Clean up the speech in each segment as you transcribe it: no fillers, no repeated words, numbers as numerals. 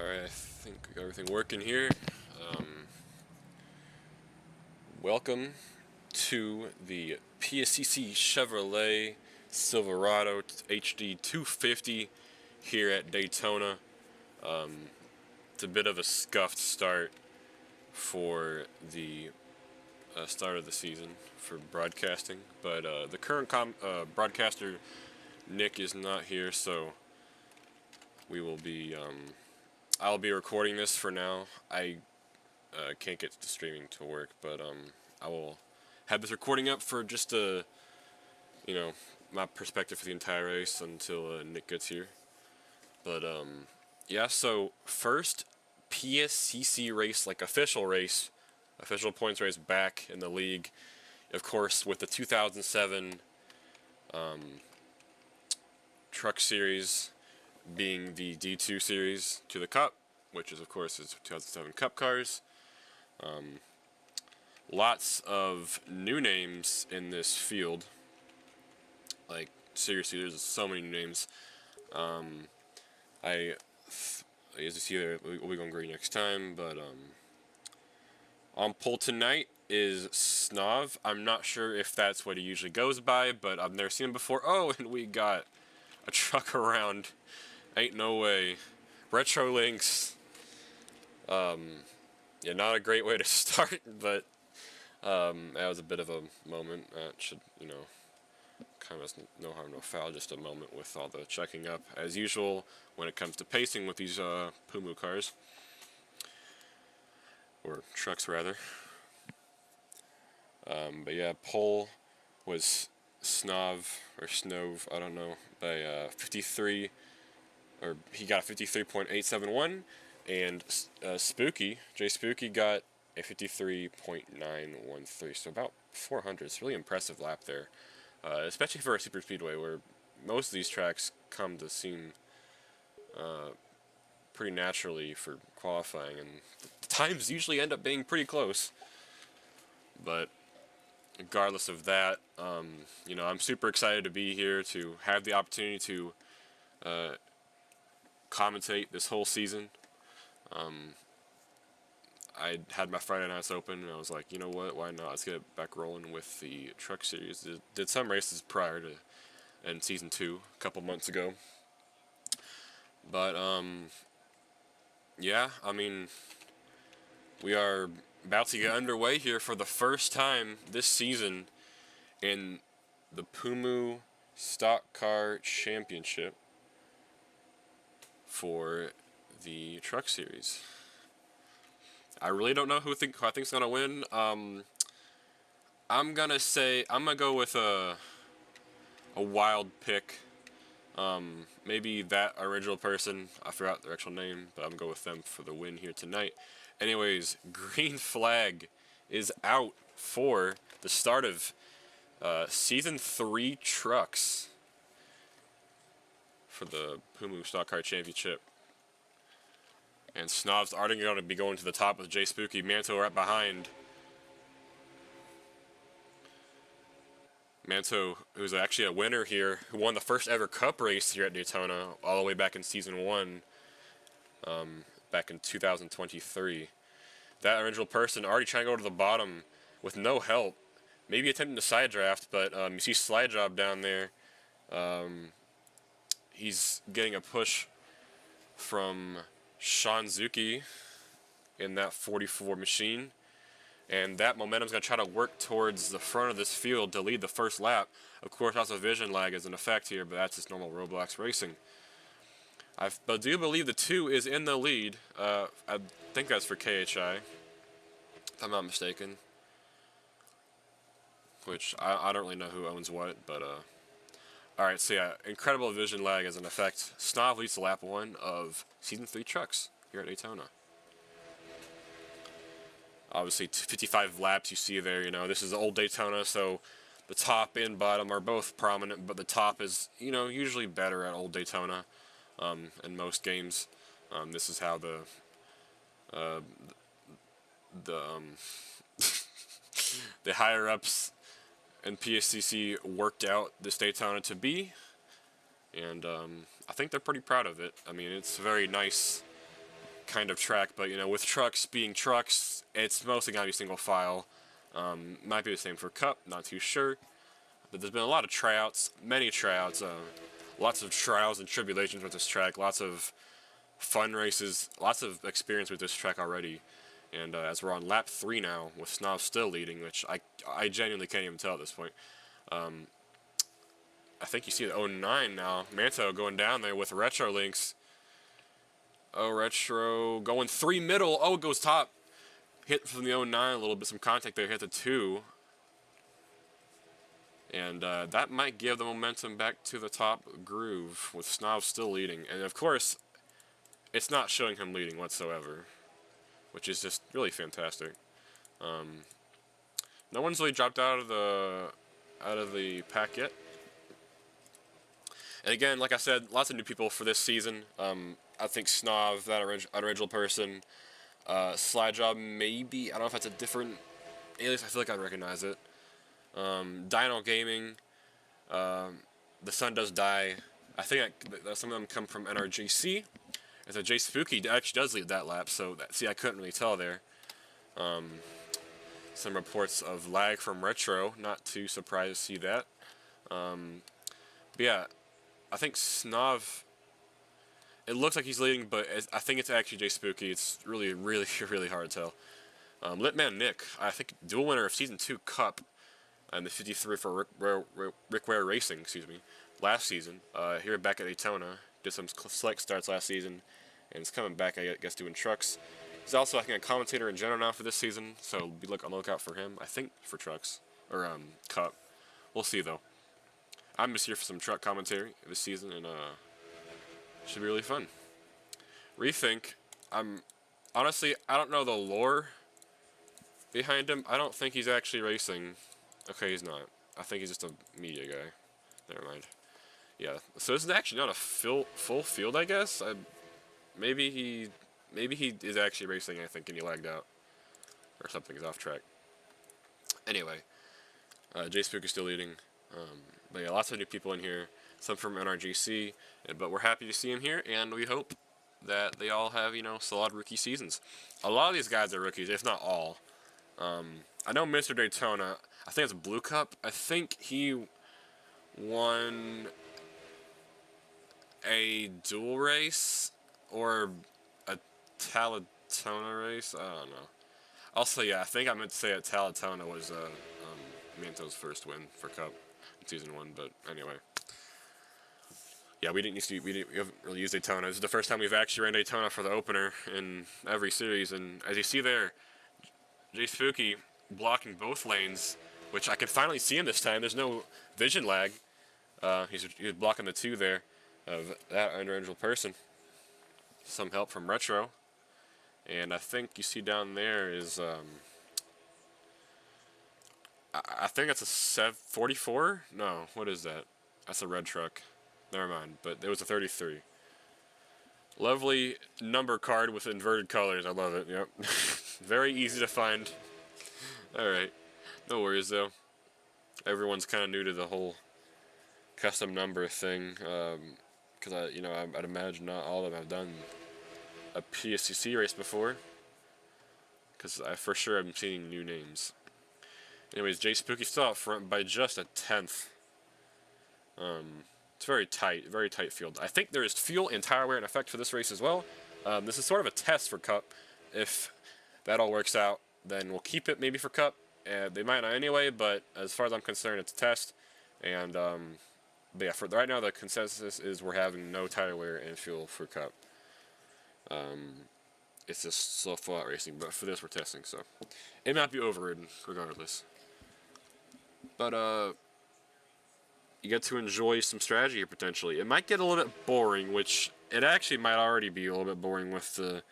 Alright, I think we got everything working here. Welcome to the PSCC Chevrolet Silverado HD 250 here at Daytona. It's a bit of a scuffed start for the start of the season for broadcasting, but the current broadcaster, Nick, is not here, so we will be I'll be recording this for now. I can't get the streaming to work, but I will have this recording up for just my perspective for the entire race until Nick gets here. But yeah, so first PSCC race, like official points race back in the league, of course, with the 2007 Truck Series being the D2 series to the Cup, which is of course is 2007 Cup cars. Lots of new names in this field. Like, seriously, there's so many new names. As you see there, we'll be going green next time, but on pole tonight is Snav. I'm not sure if that's what he usually goes by, but I've never seen him before. Oh, and we got a truck around. Ain't no way. Retro Links. Yeah, not a great way to start, but that was a bit of a moment. Should, kind of no harm, no foul, just a moment with all the checking up, as usual, when it comes to pacing with these Pummu cars. Or trucks, rather. But yeah, pole was Snov, or Snove, I don't know, by 53, or he got a 53.871, and Jay Spooky got a 53.913, so about 400. It's a really impressive lap there, especially for a super speedway where most of these tracks come to seem pretty naturally for qualifying, and the times usually end up being pretty close. But regardless of that, I'm super excited to be here, to have the opportunity to commentate this whole season. I had my Friday nights open, and I was like, you know what, why not? Let's get it back rolling with the Truck Series. Did some races prior to in Season 2 a couple months ago. But, yeah, I mean, we are about to get underway here for the first time this season in the Pummu Stock Car Championship for the Truck Series. I really don't know who I think's gonna win. I'm gonna go with a wild pick. Maybe that original person, I forgot their actual name, but I'm gonna go with them for the win here tonight. Anyways, green flag is out for the start of Season 3 trucks for the Pummu Stock Car Championship. And Snob's already going to be going to the top with Jay Spooky. Manto right behind. Manto, who's actually a winner here, who won the first ever Cup race here at Daytona, all the way back in Season 1, back in 2023. That original person already trying to go to the bottom with no help. Maybe attempting to side draft, but you see Slide Job down there. He's getting a push from Shanzuki in that 44 machine, and that momentum's going to try to work towards the front of this field to lead the first lap. Of course, also vision lag is in effect here, but that's just normal Roblox racing. I do believe the 2 is in the lead. I think that's for KHI, if I'm not mistaken. Which, I don't really know who owns what, but alright, so yeah, incredible vision lag is in effect. Snav leads to lap 1 of Season 3 trucks here at Daytona. Obviously, 55 laps you see there, this is old Daytona, so the top and bottom are both prominent, but the top is, usually better at old Daytona in most games. This is how the higher-ups and PSCC worked out this Daytona to be, and I think they're pretty proud of it. I mean, it's very nice kind of track, but you know, with trucks being trucks, it's mostly gonna be single file. Might be the same for Cup, not too sure. But there's been a lot of tryouts, many tryouts, lots of trials and tribulations with this track, lots of fun races, lots of experience with this track already. And as we're on lap 3 now, with Snob still leading, which I genuinely can't even tell at this point. I think you see the 09 now. Manto going down there with Retro Links. Oh, Retro going 3 middle. Oh, it goes top. Hit from the 09 a little bit, some contact there. Hit the 2. And that might give the momentum back to the top groove with Snob still leading. And of course, it's not showing him leading whatsoever, which is just really fantastic. No one's really dropped out of the pack yet. And again, like I said, lots of new people for this season. I think Snob, that original person, Slide Job, maybe. I don't know if that's a different alias. I feel like I'd recognize it. Dino Gaming, The Sun Does Die. I think some of them come from NRGC. And so Jay Spooky actually does lead that lap, so see, I couldn't really tell there. Some reports of lag from Retro, not too surprised to see that. But yeah, I think Snob, it looks like he's leading, but I think it's actually Jay Spooky. It's really, really, really hard to tell. Litman Nick, I think dual winner of Season 2 Cup, and the 53 for Rick Ware Racing, excuse me, last season. Here back at Daytona, did some select starts last season, and is coming back, I guess, doing trucks. He's also, I think, a commentator in general now for this season, so be on the lookout for him. I think for trucks or Cup. We'll see though. I'm just here for some truck commentary this season, and should be really fun. Rethink. Honestly, I don't know the lore behind him. I don't think he's actually racing. Okay, he's not. I think he's just a media guy. Never mind. Yeah. So this is actually not a full field, I guess. Maybe he is actually racing, I think, and he lagged out or something. He's off track. Anyway, Jay Spook is still leading. But yeah, lots of new people in here. Some from NRGC, but we're happy to see him here, and we hope that they all have, you know, solid rookie seasons. A lot of these guys are rookies, if not all. I know Mr. Daytona, I think it's Blue Cup. I think he won a dual race or a Talatona race. I don't know. Also, yeah, I think I meant to say that Talatona was Manto's first win for Cup in Season 1, but anyway. Yeah, we haven't really used Daytona. This is the first time we've actually ran Daytona for the opener in every series, and as you see there, Jay Spooky blocking both lanes, which I can finally see him this time. There's no vision lag. He's blocking the 2 there of that individual person. Some help from Retro, and I think you see down there is I think that's a 44. No, what is that? That's a red truck. Never mind, but it was a 33. Lovely number card with inverted colors. I love it. Yep. Very easy to find. Alright. No worries, though. Everyone's kind of new to the whole custom number thing. Because, I'd imagine not all of them have done a PSCC race before. Because I for sure am seeing new names. Anyways, Jay Spooky still out front by just a 10th. It's very tight field. I think there is fuel and tire wear in effect for this race as well. This is sort of a test for Cup. If that all works out, then we'll keep it maybe for Cup. They might not anyway, but as far as I'm concerned, it's a test. And but yeah, for right now, the consensus is we're having no tire wear and fuel for Cup. It's just slow flat racing, but for this we're testing, so it might be overridden regardless. But you get to enjoy some strategy here potentially. It might get a little bit boring, which it actually might already be a little bit boring with the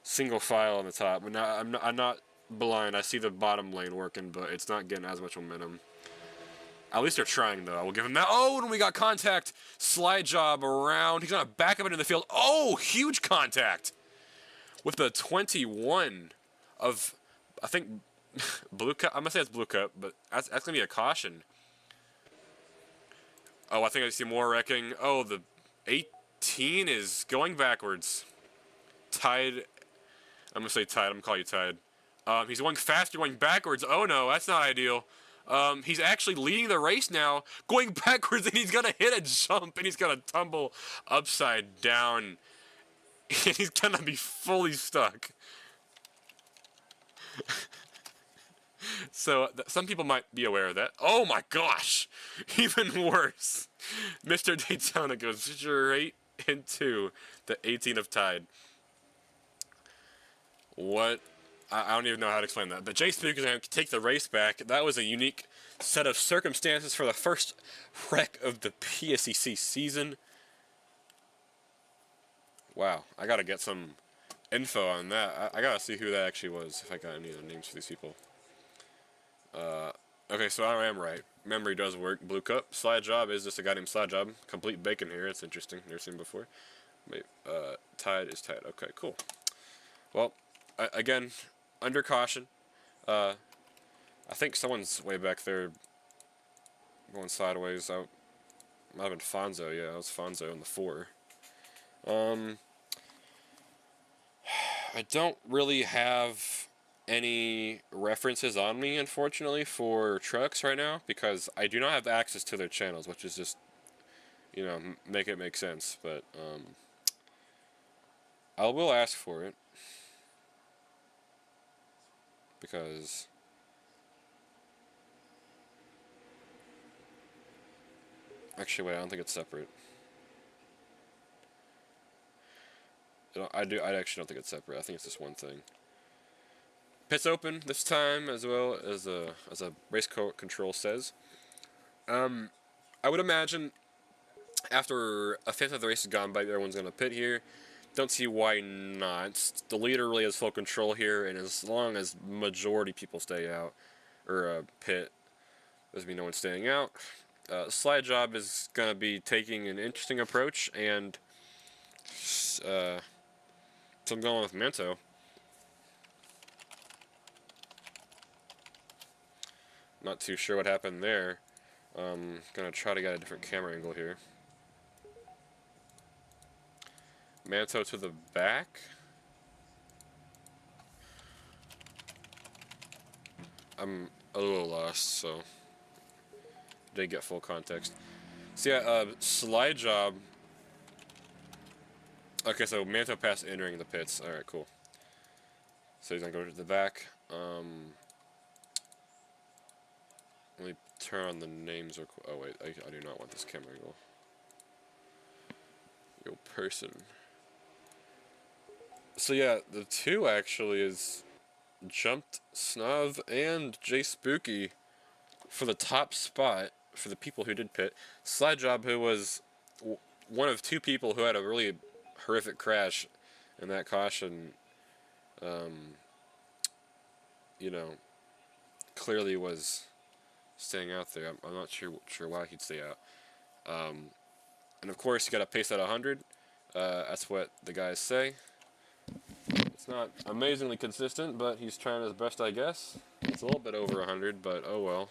single file on the top. But now I'm not blind. I see the bottom lane working, but it's not getting as much momentum. At least they're trying, though. I will give him that. Oh, and we got contact. Slide job around. He's going to back up into the field. Oh, huge contact. With the 21 of, I think, Blue Cup. I'm going to say it's Blue Cup, but that's going to be a caution. Oh, I think I see more wrecking. Oh, the 18 is going backwards. Tide. I'm gonna say Tide. I'm gonna call you Tide. He's going faster, going backwards. Oh no, that's not ideal. He's actually leading the race now, going backwards, and he's gonna hit a jump, and he's gonna tumble upside down, and he's gonna be fully stuck. So some people might be aware of that. Oh my gosh, even worse. Mr. Daytona goes straight into the 18 of Tide. What? I don't even know how to explain that. But Jay Spook is going to take the race back. That was a unique set of circumstances for the first wreck of the PSCC season. Wow, I got to get some info on that. I got to see who that actually was, if I got any other names for these people. Okay, so I am right. Memory does work. Blue Cup. Slide Job is just a guy named Slide Job. Complete bacon here. It's interesting. Never seen before. Wait, Tide is Tide. Okay, cool. Well, again, under caution. I think someone's way back there going sideways. Might have been Fonzo. Yeah, that was Fonzo in the 4. I don't really have any references on me, unfortunately, for trucks right now, because I do not have access to their channels, which is just, you know, make it make sense. But I will ask for it, because actually, wait, I don't think it's separate. I actually don't think it's separate. I think it's just one thing. Pits open this time, as well as a race control says. I would imagine after a fifth of the race has gone by, everyone's going to pit here. Don't see why not. The leader really has full control here, and as long as majority people stay out, or pit, there's be no one staying out. Slide Job is going to be taking an interesting approach, and so I'm going with Manto. Not too sure what happened there. Gonna try to get a different camera angle here. Manto to the back. I'm a little lost, so didn't get full context. So yeah, Slide Job. Okay, so Manto passed entering the pits. All right, cool. So he's gonna go to the back. Let me turn on the names. Oh wait, I do not want this camera angle. Yo, person. So yeah, the 2 actually is Jumped Snov and Jay Spooky for the top spot for the people who did pit. Slide Job, who was one of 2 people who had a really horrific crash in that caution, you know, clearly was staying out there. I'm not sure why he'd stay out. And of course, you got to pace at 100. That's what the guys say. It's not amazingly consistent, but he's trying his best, I guess. It's a little bit over 100, but oh well.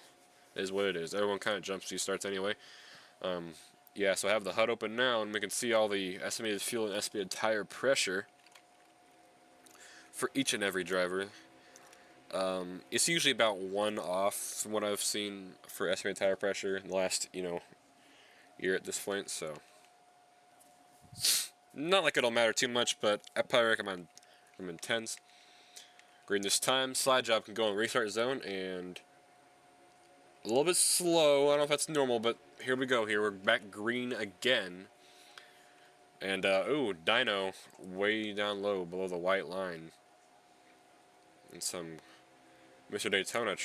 It is what it is. Everyone kind of jumps these starts anyway. Yeah, so I have the HUD open now, and we can see all the estimated fuel and estimated tire pressure for each and every driver. It's usually about 1 off from what I've seen for estimated tire pressure in the last, year at this point, so not like it'll matter too much, but I probably recommend 10s. Green this time. Slide Job can go in restart zone, and a little bit slow. I don't know if that's normal, but here we go. Here we're back green again. And ooh, Dino way down low below the white line. And some Mr. Daytona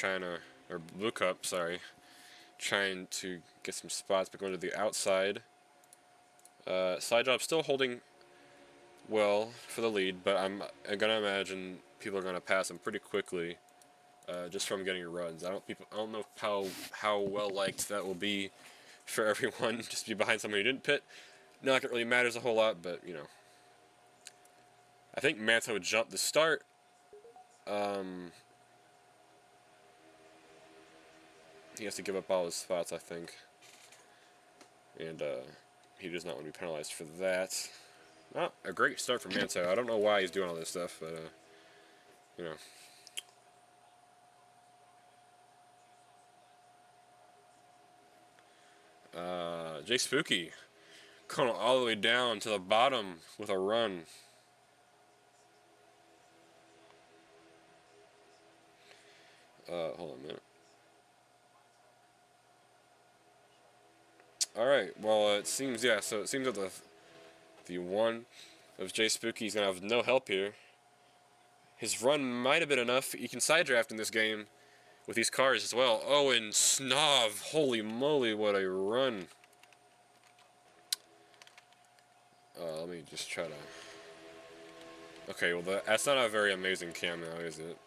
or Blue Cup, sorry, trying to get some spots, but going to the outside. Slide Job still holding well for the lead, but I'm gonna imagine people are gonna pass him pretty quickly, just from getting runs. I don't know how well liked that will be for everyone. Just be behind someone who didn't pit. Not like it really matters a whole lot, but I think Manto jumped the start. He has to give up all his spots, I think, and he does not want to be penalized for that. Oh, a great start from Manto. I don't know why he's doing all this stuff, but, you know. Jay Spooky coming all the way down to the bottom with a run. Hold on a minute. Alright, well, it seems, yeah, so it seems that the one of Jay Spooky's gonna have no help here. His run might have been enough. You can side draft in this game with these cars as well. Oh, and Snov, holy moly, what a run. Let me just try to... Okay, well, that's not a very amazing cam now, is it?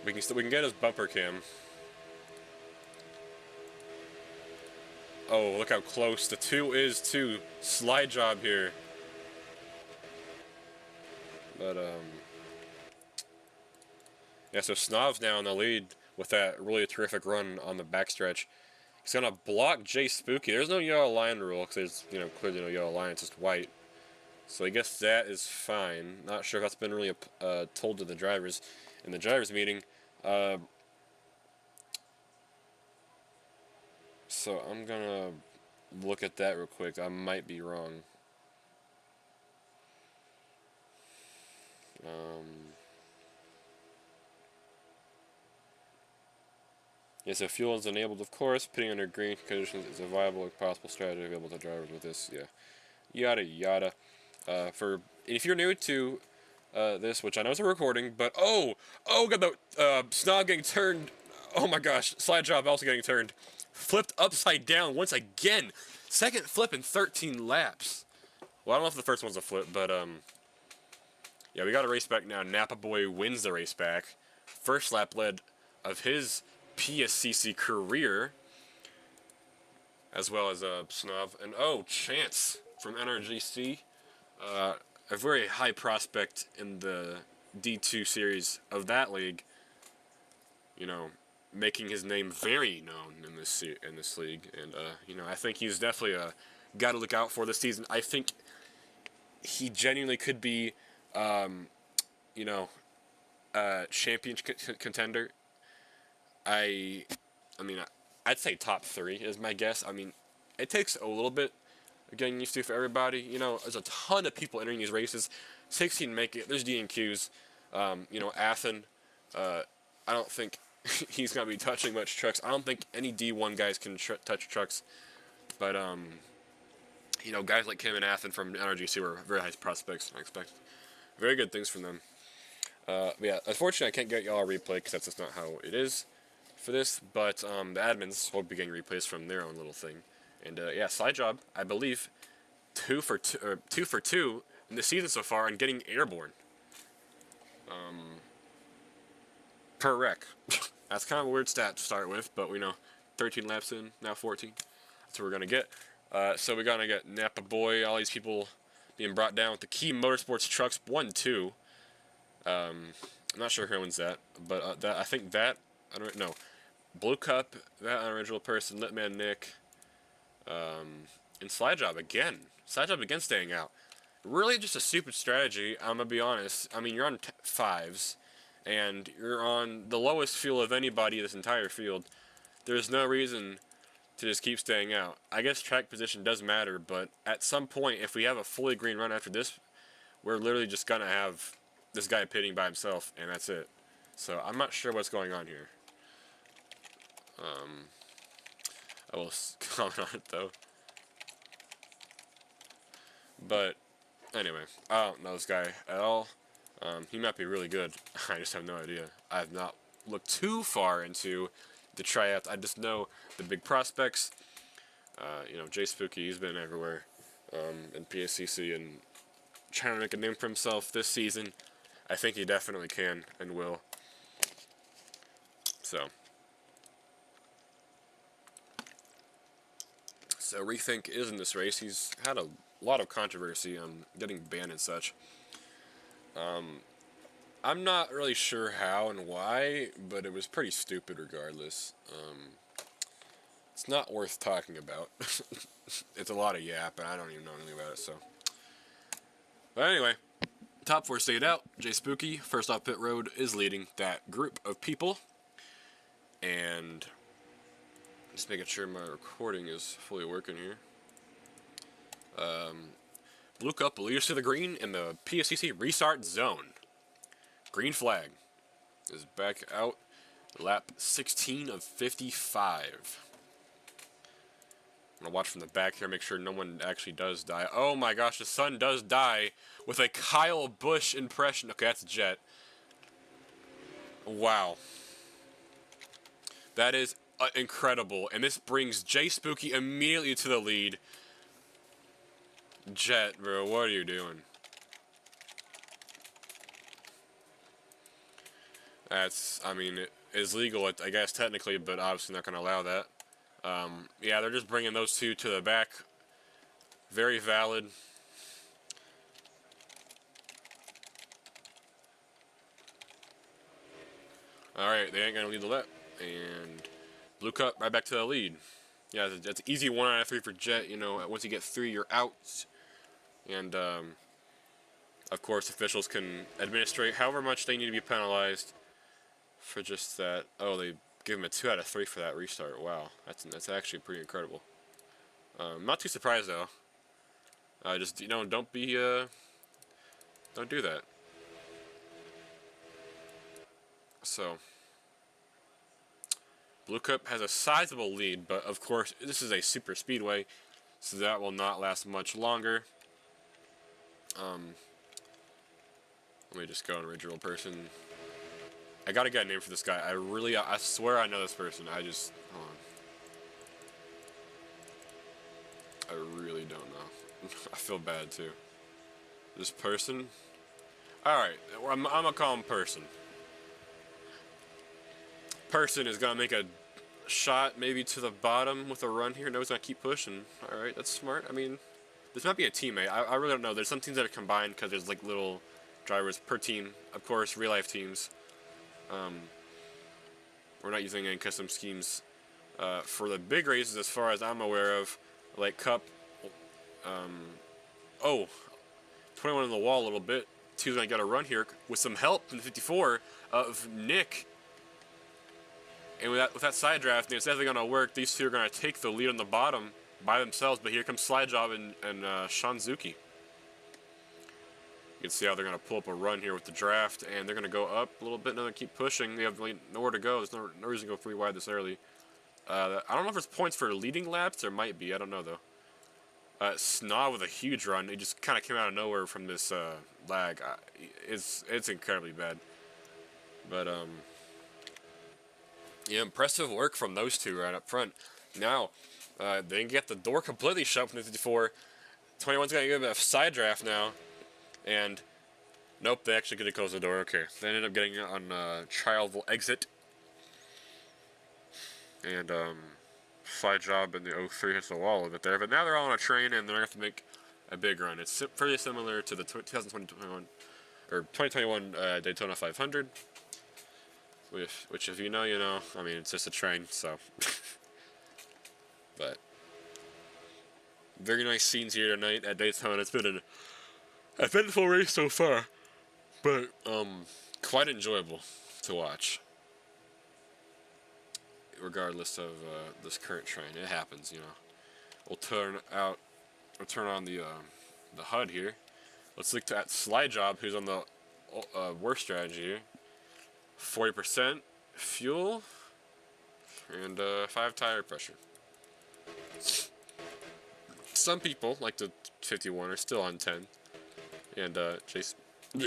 we can get his bumper cam. Oh, look how close. The 2 is to slide job here. But, yeah, so Snov's now in the lead with that really terrific run on the backstretch. He's going to block Jay Spooky. There's no yellow line rule because there's, you know, clearly no yellow line. It's just white. So I guess that is fine. Not sure if that's been really told to the drivers in the drivers meeting. So I'm going to look at that real quick. I might be wrong. Yeah, so fuel is enabled, of course. Pitting under green conditions is a viable and possible strategy available to drivers with this. Yeah, yada yada. If you're new to this, which I know is a recording, but got the snog getting turned. Oh my gosh, slide job also getting turned, flipped upside down once again. Second flip in 13 laps. Well, I don't know if the first one's a flip, but yeah, we got a race back now. Napa Boy wins the race back. First lap led of his PSCC career, as well as Snob. And Chance from NRGC, a very high prospect in the D2 series of that league. You know, making his name very known in this league, and you know, I think he's definitely a guy to look out for this season. I think he genuinely could be, you know, a champion contender. I mean, I'd say top 3 is my guess. I mean, it takes a little bit of getting used to for everybody. You know, there's a ton of people entering these races. 16 make it. There's DNQs. You know, Athen, I don't think he's going to be touching much trucks. I don't think any D1 guys can touch trucks. But, you know, guys like Kim and Athen from NRGC were very high prospects. I expect very good things from them. Yeah, unfortunately, I can't get y'all a replay because that's just not how it is for this, but the admins will be getting replays from their own little thing. And yeah, slide job, I believe, 2 for 2 in the season so far and getting airborne. Per wreck. That's kind of a weird stat to start with, but we know 13 laps in, now 14. That's what we're going to get. So we're going to get Napa Boy, all these people being brought down with the Key Motorsports trucks 1-2. I'm not sure who owns that, but that I think that, I don't know. Blue Cup, that unoriginal person, Litman Nick, and Slide Job again. Slide Job again staying out. Really just a stupid strategy, I'm going to be honest. I mean, you're on 5s, and you're on the lowest fuel of anybody in this entire field. There's no reason to just keep staying out. I guess track position does matter, but at some point, if we have a fully green run after this, we're literally just going to have this guy pitting by himself, and that's it. So I'm not sure what's going on here. I will comment on it though. But anyway, I don't know this guy at all. He might be really good. I just have no idea. I have not looked too far into the tryouts. I just know the big prospects. You know, Jay Spooky, he's been everywhere in PSCC and trying to make a name for himself this season. I think he definitely can and will. So Rethink is in this race. He's had a lot of controversy on getting banned and such. I'm not really sure how and why, but it was pretty stupid regardless. It's not worth talking about. It's a lot of yap, and I don't even know anything about it, so. But anyway, top 4 stayed out. Jay Spooky, first off pit road, is leading that group of people. And just making sure my recording is fully working here. Luke up leaders to the green in the PSCC restart zone. Green flag is back out. Lap 16 of 55. I'm going to watch from the back here, make sure no one actually does die. Oh my gosh, the sun does die with a Kyle Busch impression. Okay, that's a jet. Wow. That is incredible. And this brings Jay Spooky immediately to the lead. Jet, bro, what are you doing? That's, I mean, it is legal, I guess, technically, but obviously not going to allow that. Yeah, they're just bringing those two to the back. Very valid. Alright, they ain't going to lead the lap. And Blue Cup right back to the lead. Yeah, that's an easy 1 out of 3 for Jet. You know, once you get 3, you're out. And, of course, officials can administrate however much they need to be penalized for just that. Oh, they give him a 2 out of 3 for that restart. Wow, that's actually pretty incredible. Not too surprised though. Just, you know, don't do that. So, Blue Cup has a sizable lead, but of course this is a super speedway, so that will not last much longer. Let me just go on original person. I gotta get a name for this guy. I swear I know this person. Hold on. I really don't know. I feel bad too. This person? Alright, I'm gonna call him Person. Person is gonna make a shot maybe to the bottom with a run here. No, he's gonna keep pushing. Alright, that's smart. I mean, this might be a teammate. I really don't know. There's some teams that are combined because there's like little drivers per team. Of course, real life teams. We're not using any custom schemes for the big races as far as I'm aware of, like Cup. 21 on the wall a little bit. Two's gonna get a run here with some help from the 54 of Nick. And with that side draft, it's definitely gonna work. These two are gonna take the lead on the bottom by themselves, but here comes Slide Job and Sean Zuki. You can see how they're going to pull up a run here with the draft, and they're going to go up a little bit, and they're going to keep pushing. They have really nowhere to go. There's no reason to go 3 wide this early. I don't know if there's points for leading laps. There might be. I don't know, though. Sna with a huge run. He just kind of came out of nowhere from this lag. It's incredibly bad. But, yeah, impressive work from those two right up front. Now, they can get the door completely shut from the 54. 21's going to give it a side draft now. And, nope, they actually get to close the door. Okay, they ended up getting it on trial exit. And, Slide Job in the 03 hits the wall a bit there. But now they're all on a train, and they're going to have to make a big run. It's pretty similar to the 2021 Daytona 500. Which, if you know, you know. I mean, it's just a train, so. But, very nice scenes here tonight at Daytona. It's been an eventful race so far, but quite enjoyable to watch. Regardless of this current train, it happens, you know. We'll turn on the HUD here. Let's look at Slide Job, who's on the worst strategy here. 40% fuel and 5 tire pressure. Some people, like the 51, are still on 10. And Jay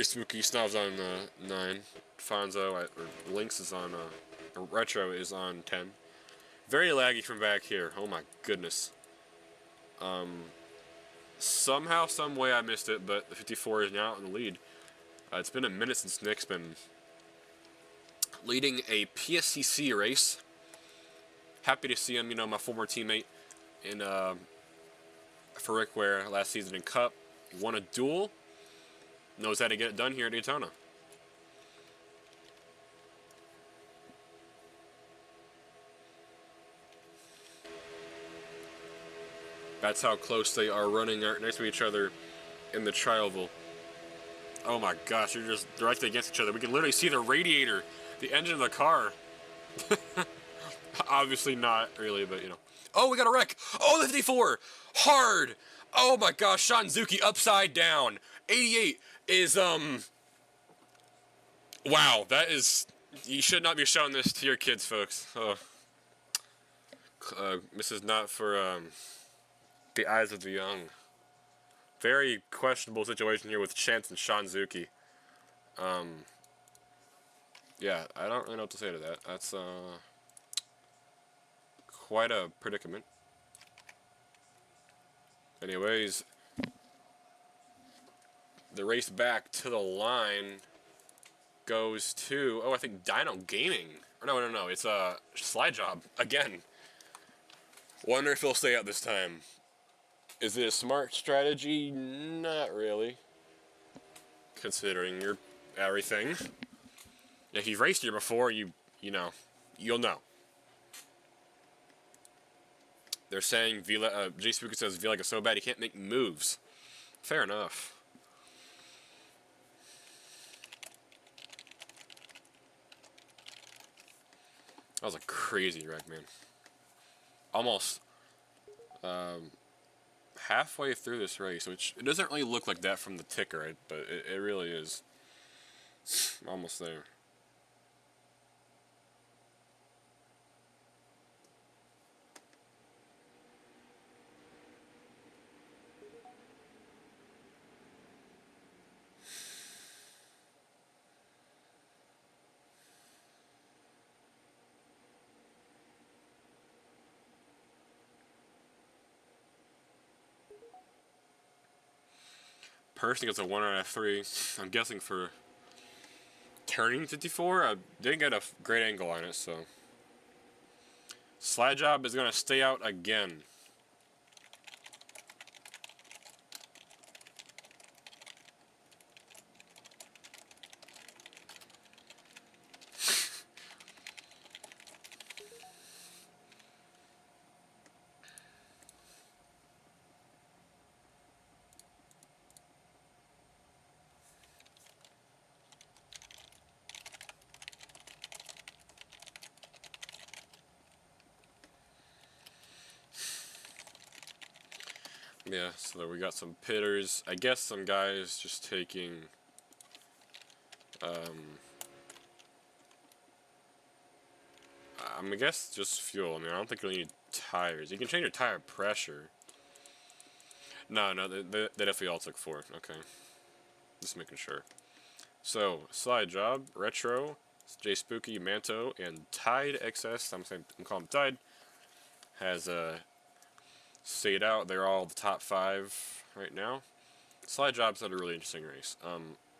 Spooky Snob's on 9. Fonzo or Lynx is on Retro is on 10. Very laggy from back here. Oh my goodness. Somehow, some way I missed it, but the 54 is now in the lead. It's been a minute since Nick's been leading a PSCC race. Happy to see him, you know, my former teammate in for Rick Ware last season in Cup. Won a duel. Knows how to get it done here at Daytona. That's how close they are running next to each other in the trioval. Oh my gosh, they're just directly against each other. We can literally see the radiator, the engine of the car. Obviously not really, but you know. Oh, we got a wreck. Oh, the 54. Hard. Oh my gosh, Shanzuki upside down. 88 is, wow, that is, you should not be showing this to your kids, folks. This is not for, the eyes of the young. Very questionable situation here with Chance and Shanzuki. Yeah, I don't really know what to say to that. That's, quite a predicament. Anyways, the race back to the line goes to, oh, I think Dino Gaming. Or no, it's a Slide Job again. Wonder if he'll stay out this time. Is it a smart strategy? Not really, considering your everything. If you've raced here before, you know, you'll know. They're saying J Spooky says V-Leg is so bad he can't make moves. Fair enough. That was a crazy wreck, man. Almost halfway through this race, which it doesn't really look like that from the ticker, right? But it really is. Almost there. Person gets a 1 out of 3. I'm guessing for turning 54. I didn't get a great angle on it, so. Slide Job is going to stay out again. Yeah, so we got some pitters. I guess some guys just taking I guess just fuel. I mean, I don't think you'll need tires. You can change your tire pressure. No, they definitely all took 4. Okay. Just making sure. So, Slide Job, Retro, J Spooky, Manto, and Tide XS, I'm calling him Tide, has stayed out. They're all the top 5 right now. Slide Job's had a really interesting race.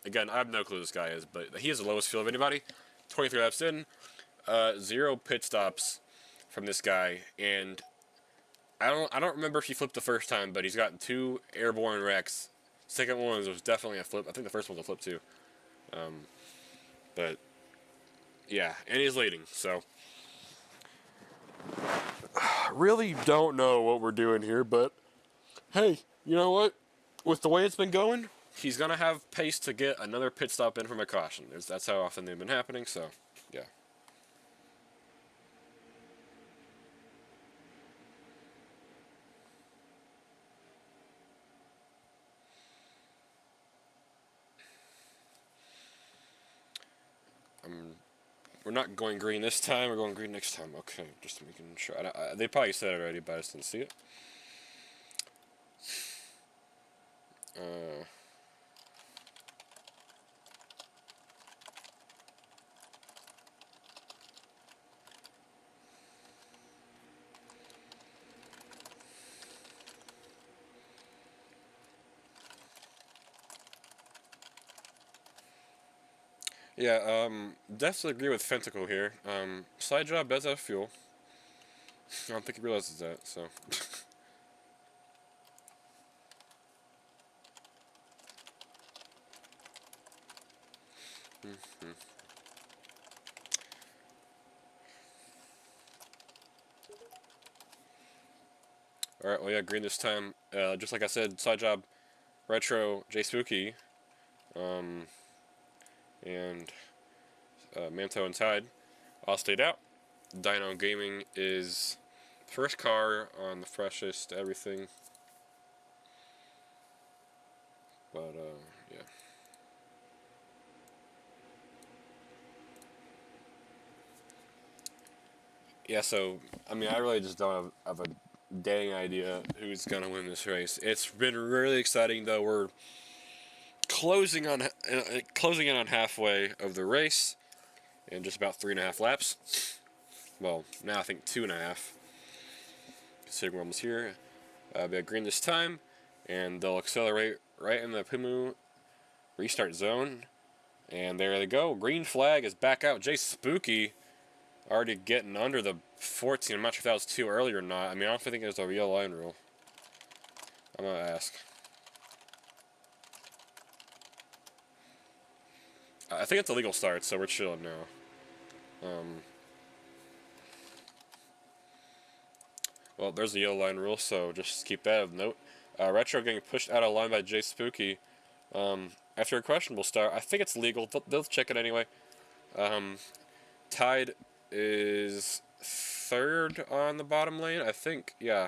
Again, I have no clue who this guy is, but he has the lowest fuel of anybody. 23 laps in, 0 pit stops from this guy, and I don't remember if he flipped the first time, but he's gotten 2 airborne wrecks. Second one was definitely a flip. I think the first one was a flip too. But yeah, and he's leading, so really don't know what we're doing here, but hey, you know what? With the way it's been going, he's gonna have pace to get another pit stop in from a caution. That's how often they've been happening, so yeah. We're not going green this time, we're going green next time. Okay, just making sure. They probably said it already, but I just didn't see it. Yeah, definitely agree with Fenticle here. Slide Job does have fuel. I don't think he realizes that, so. Alright, well, yeah, green this time. Just like I said, side job, retro, J Spooky, and Manto and Tide all stayed out. Dino Gaming is first car on the freshest everything. But, yeah. Yeah, so, I mean, I really just don't have a dang idea who's going to win this race. It's been really exciting, though. We're closing in on halfway of the race in just about 3.5 laps. Well, now I think 2.5. Considering we're almost here. We have green this time, and they'll accelerate right in the Pummu restart zone. And there they go. Green flag is back out. Jay Spooky already getting under the 14. I'm not sure if that was too early or not. I mean, I don't think there's a real line rule. I'm going to ask. I think it's a legal start, so we're chilling now. Well, there's the yellow line rule, so just keep that of note. Retro getting pushed out of line by Jay Spooky. After a questionable start, I think it's legal. They'll check it anyway. Tide is third on the bottom lane, I think. Yeah.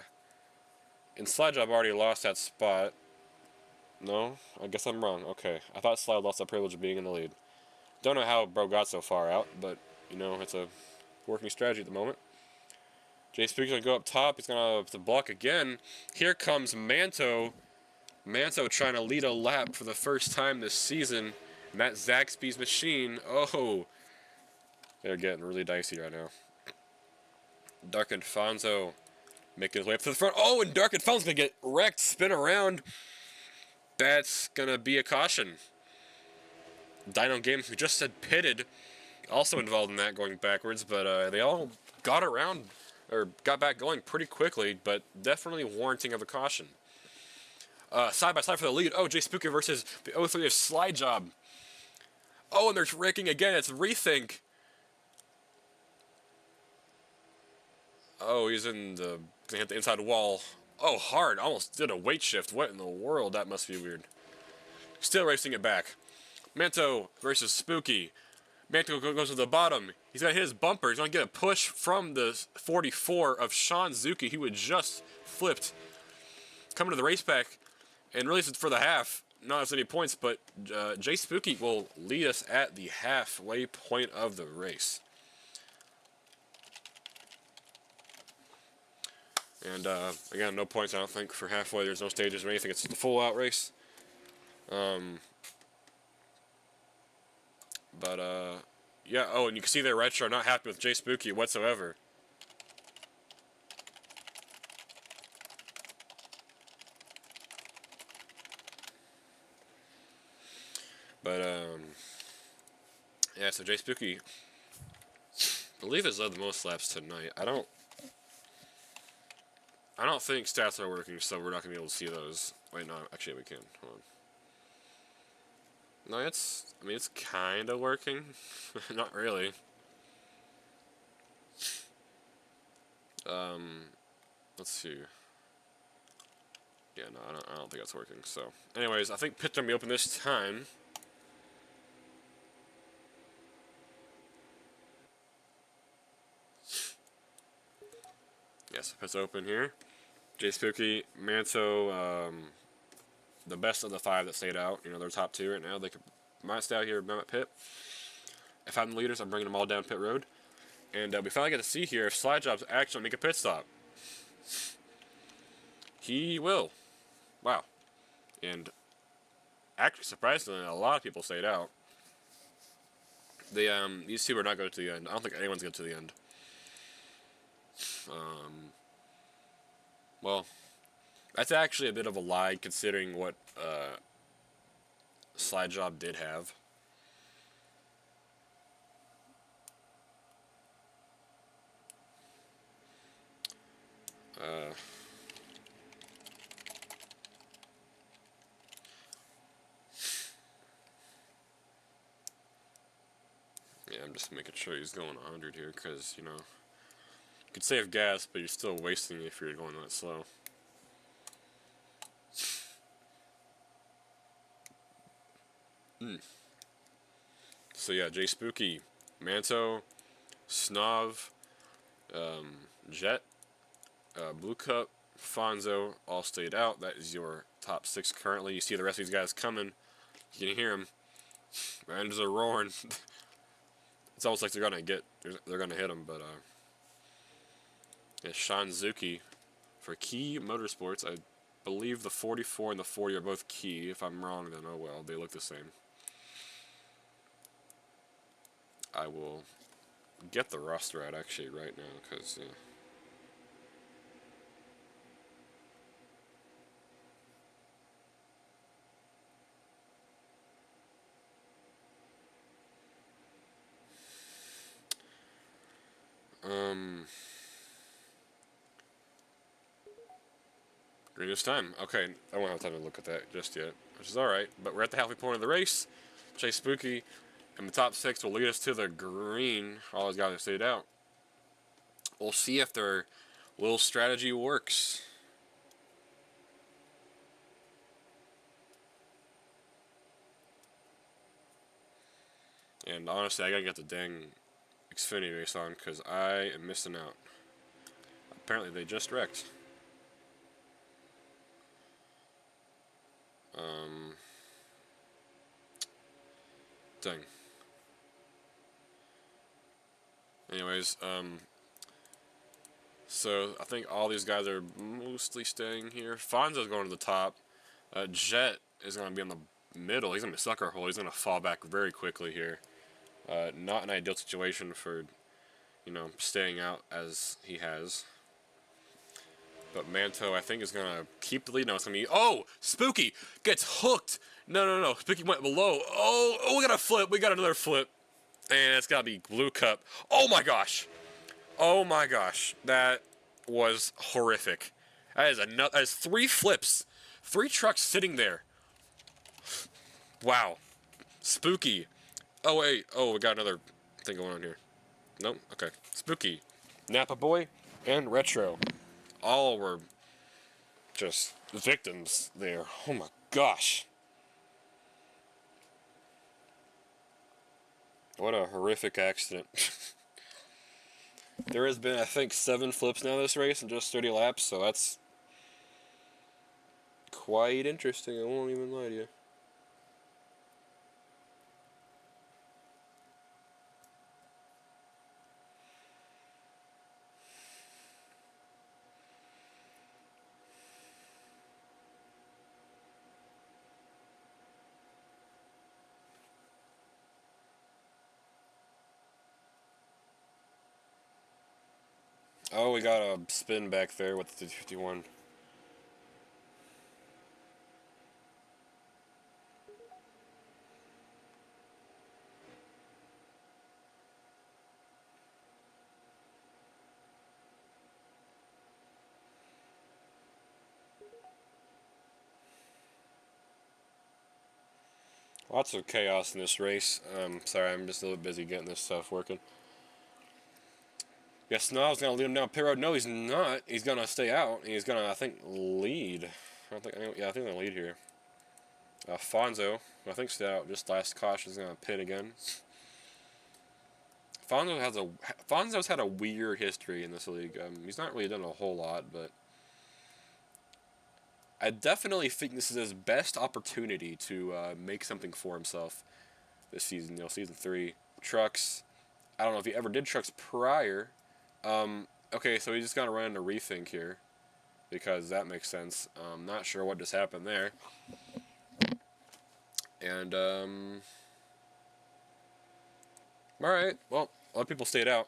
And Slide Job already lost that spot. No? I guess I'm wrong. Okay. I thought Slide lost the privilege of being in the lead. Don't know how Bro got so far out, but, you know, it's a working strategy at the moment. Jay Spooky's gonna go up top. He's gonna block again. Here comes Manto. Manto trying to lead a lap for the first time this season. And that Zaxby's machine. Oh, they're getting really dicey right now. Dark Fonzo making his way up to the front. Oh, and Dark Fonzo's gonna get wrecked, spin around. That's gonna be a caution. Dino Games, who just said pitted, also involved in that going backwards, but they all got around or got back going pretty quickly, but definitely warranting of a caution. Side by side for the lead. Oh, Jay Spooky versus the 03 of Slide Job. Oh, and they're wrecking again. It's Rethink. Oh, he's in the hit the inside wall. Oh, hard. Almost did a weight shift. What in the world? That must be weird. Still racing it back. Manto versus Spooky. Manto goes to the bottom. He's going to hit his bumper. He's going to get a push from the 44 of Sean Zuki, who had just flipped. Coming to the race back and release it for the half. Not as many points, but Jay Spooky will lead us at the halfway point of the race. And again, no points, I don't think, for halfway. There's no stages or anything. It's just a full-out race. Yeah, oh, and you can see there Retro not happy with Jay Spooky whatsoever. But, yeah, so Jay Spooky, I believe, has led the most laps tonight. I don't think stats are working, so we're not going to be able to see those. Wait, no, actually we can. Hold on. No, I mean, it's kind of working. Not really. Let's see. Yeah, no, I don't think that's working. So, anyways, I think pit's gonna be open this time. Yes, pit's open here. Jay Spooky, Manto, the best of the 5 that stayed out. You know, they're top 2 right now. They might stay out here at pit. If I'm the leaders, I'm bringing them all down pit road. And we finally get to see here if Slide Job's actually make a pit stop. He will. Wow. And actually, surprisingly, a lot of people stayed out. These two are not going to the end. I don't think anyone's going to the end. Well, that's actually a bit of a lie considering what Slide Job did have. Yeah, I'm just making sure he's going 100 here because, you know, you could save gas, but you're still wasting it if you're going that slow. So yeah, Jay Spooky, Manto, Snov, Jet, Blue Cup, Fonzo all stayed out. That is your top 6 currently. You see the rest of these guys coming. You can hear them. Engines are roaring. It's almost like they're gonna hit them. But yeah, Shanzuki for Key Motorsports. I believe the 44 and the 40 are both Key. If I'm wrong, then oh well. They look the same. I will get the roster out actually right now because. Greatest time. Okay, I won't have time to look at that just yet, which is alright. But we're at the halfway point of the race. Chase Spooky and the top 6 will lead us to the green. All those guys have stayed out. We'll see if their little strategy works. And honestly, I gotta get the dang Xfinity race on because I am missing out. Apparently, they just wrecked. Dang. Anyways, so I think all these guys are mostly staying here. Fonzo's going to the top. Jet is going to be in the middle. He's going to sucker hole. He's going to fall back very quickly here. Not an ideal situation for, staying out as he has. But Manto, I think, is going to keep the lead. Now it's going to be... Oh! Spooky gets hooked! No. Spooky went below. Oh, we got a flip. We got another flip. And it's got to be Blue Cup. Oh, my gosh. Oh, my gosh. That was horrific. That is 3 flips. 3 trucks sitting there. Wow. Spooky. Oh, wait. Oh, we got another thing going on here. Nope. Okay. Spooky. Napa Boy and Retro. All were just victims there. Oh my gosh. What a horrific accident. There has been, I think, 7 flips now this race in just 30 laps, so that's quite interesting. I won't even lie to you. Oh, we got a spin back there with the 51. Lots of chaos in this race. Sorry, I'm just a little busy getting this stuff working. Yeah, Snow's gonna lead him down pit road. No, he's not. He's gonna stay out. He's gonna, I think, lead. I think they're gonna lead here. Fonzo, I think, stay out. Just last caution is gonna pit again. Fonzo's had a weird history in this league. He's not really done a whole lot, but I definitely think this is his best opportunity to make something for himself this season. Season 3 trucks. I don't know if he ever did trucks prior. Okay, so he's just gonna run into rethink here because that makes sense. Not sure what just happened there. And all right. Well, a lot of people stayed out.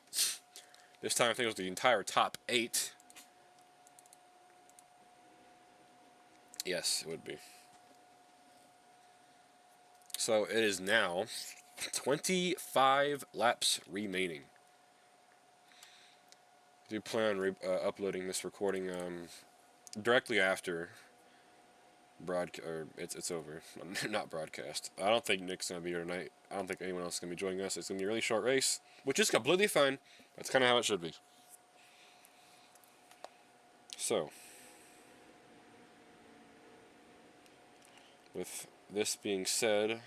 This time I think it was the entire top 8. Yes, it would be. So it is now 25 laps remaining. I do plan on uploading this recording directly after it's over. Not broadcast. I don't think Nick's gonna be here tonight. I don't think anyone else is gonna be joining us. It's gonna be a really short race, which is completely fine. That's kind of how it should be. So with this being said,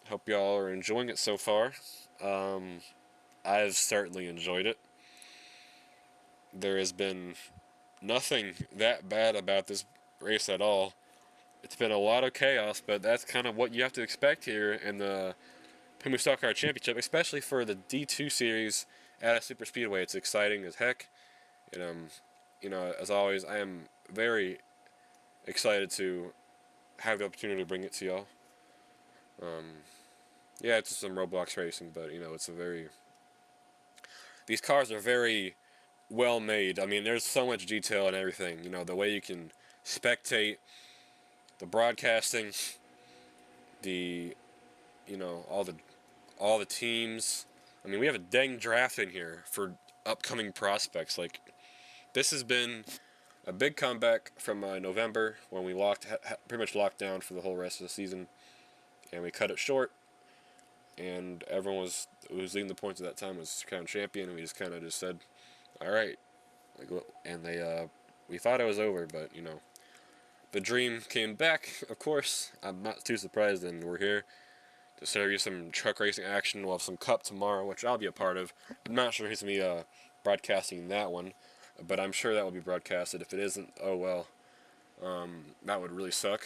hope y'all are enjoying it so far. I've certainly enjoyed it. There has been nothing that bad about this race at all. It's been a lot of chaos, but that's kind of what you have to expect here in the Pummu Stock Car Championship, especially for the D2 series at a super speedway. It's exciting as heck. And, as always, I am very excited to have the opportunity to bring it to y'all. Yeah, it's some Roblox racing, but, it's a very... These cars are very well made. I mean, there's so much detail and everything. The way you can spectate, the broadcasting, the, all the teams. I mean, we have a dang draft in here for upcoming prospects. Like, this has been a big comeback from November when we pretty much locked down for the whole rest of the season, and we cut it short. And everyone who was leading the points at that time was crowned champion, and we just kind of just said, all right. And we thought it was over, but, the dream came back, of course. I'm not too surprised, and we're here to serve you some truck racing action. We'll have some Cup tomorrow, which I'll be a part of. I'm not sure who's going to be broadcasting that one, but I'm sure that will be broadcasted. If it isn't, oh well. That would really suck.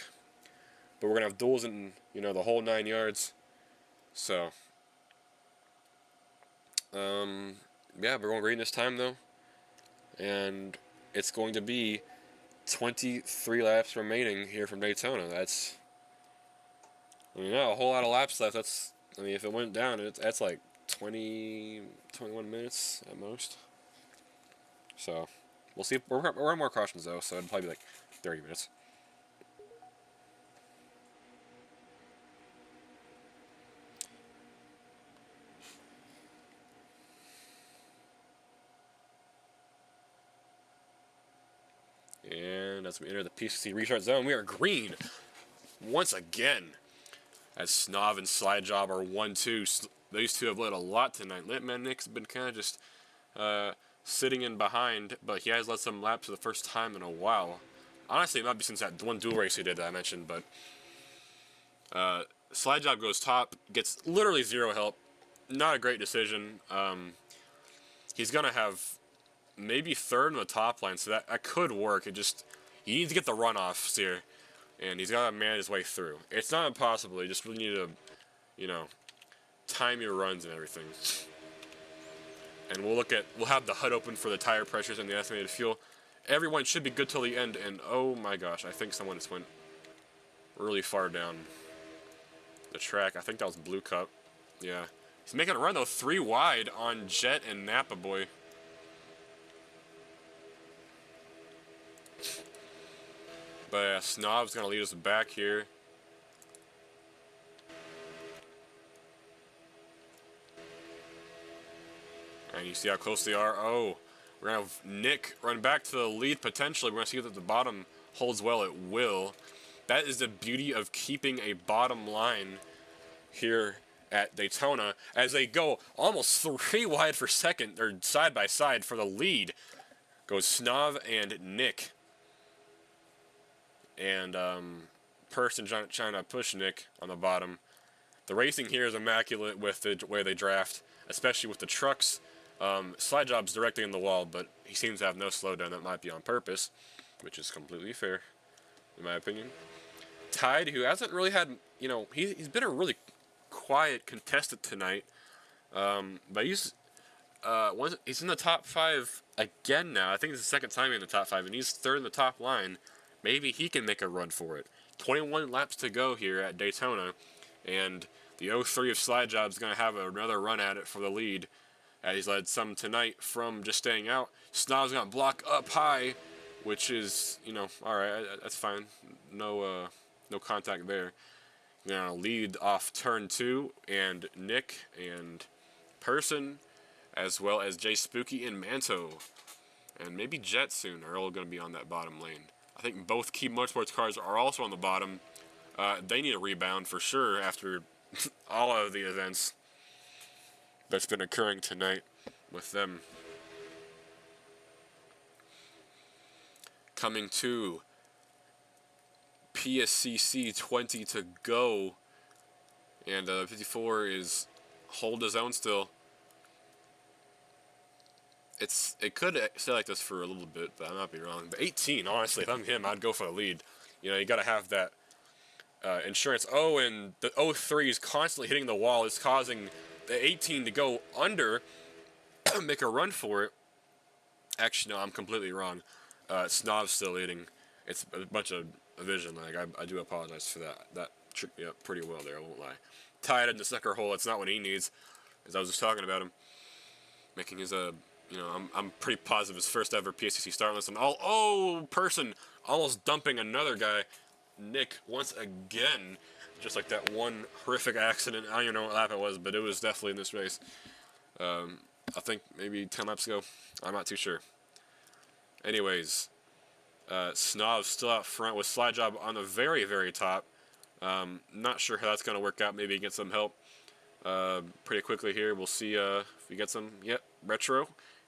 But we're going to have duels in, the whole 9 yards. So, yeah, we're going green this time, though. And it's going to be 23 laps remaining here from Daytona. That's, not a whole lot of laps left. If it went down, that's like 21 minutes at most. So, we'll see. We're on more cautions, though, so it'll probably be like 30 minutes. And as we enter the PSCC restart zone, we are green once again. As Snob and Slide Job are 1-2. These two have led a lot tonight. Litman Nick's been kind of just sitting in behind, but he has led some laps for the first time in a while. Honestly, it might be since that one dual race he did that I mentioned, but Slide Job goes top, gets literally zero help. Not a great decision. He's going to have maybe third in the top line, so that could work. You need to get the runoffs here, and he's got to manage his way through. It's not impossible. You just really need to, time your runs and everything. And we'll have the HUD open for the tire pressures and the estimated fuel. Everyone should be good till the end, and oh my gosh, I think someone just went really far down the track. I think that was Blue Cup. Yeah. He's making a run, though, 3 wide on Jet and Napa Boy. But Snob's going to lead us back here. And you see how close they are. Oh, we're going to have Nick run back to the lead potentially. We're going to see that the bottom holds well. It will. That is the beauty of keeping a bottom line here at Daytona as they go almost 3 wide for second. They're side by side for the lead. Goes Snob and Nick. And Person trying to push Nick on the bottom. The racing here is immaculate with the way they draft, especially with the trucks. Slide Job's directly in the wall, but he seems to have no slowdown. That might be on purpose, which is completely fair, in my opinion. Tide, who hasn't really had, he's been a really quiet contestant tonight, but he's in the top 5 again now. I think it's the second time in the top 5, and he's third in the top line. Maybe he can make a run for it. 21 laps to go here at Daytona, and the 03 of Slide Job's going to have another run at it for the lead, as he's led some tonight from just staying out. Snob's going to block up high, which is, all right, that's fine. No contact there. Going to lead off turn 2, and Nick and Person, as well as Jay Spooky and Manto, and maybe Jet soon are all going to be on that bottom lane. I think both Key Motorsports cars are also on the bottom. They need a rebound for sure after all of the events that's been occurring tonight with them. Coming to PSCC 20 to go. And 54 is hold his own still. It could stay like this for a little bit, but I might be wrong. But 18, honestly, if I'm him, I'd go for the lead. You know, you got to have that insurance. Oh, and the 03 is constantly hitting the wall. It's causing the 18 to go under, make a run for it. Actually, no, I'm completely wrong. Snob's still leading. It's a bunch of vision lag. I do apologize for that. That tricked me up pretty well there, I won't lie. Tied in the sucker hole. It's not what he needs. As I was just talking about him. Making his, you know, I'm pretty positive his first ever PSCC start list. And person almost dumping another guy. Nick, once again. Just like that one horrific accident. I don't even know what lap it was, but it was definitely in this race. I think maybe 10 laps ago. I'm not too sure. Anyways, Snob's still out front with Slide Job on the very, very top. Not sure how that's going to work out. Maybe get some help pretty quickly here. We'll see if we get some. Yep, Retro,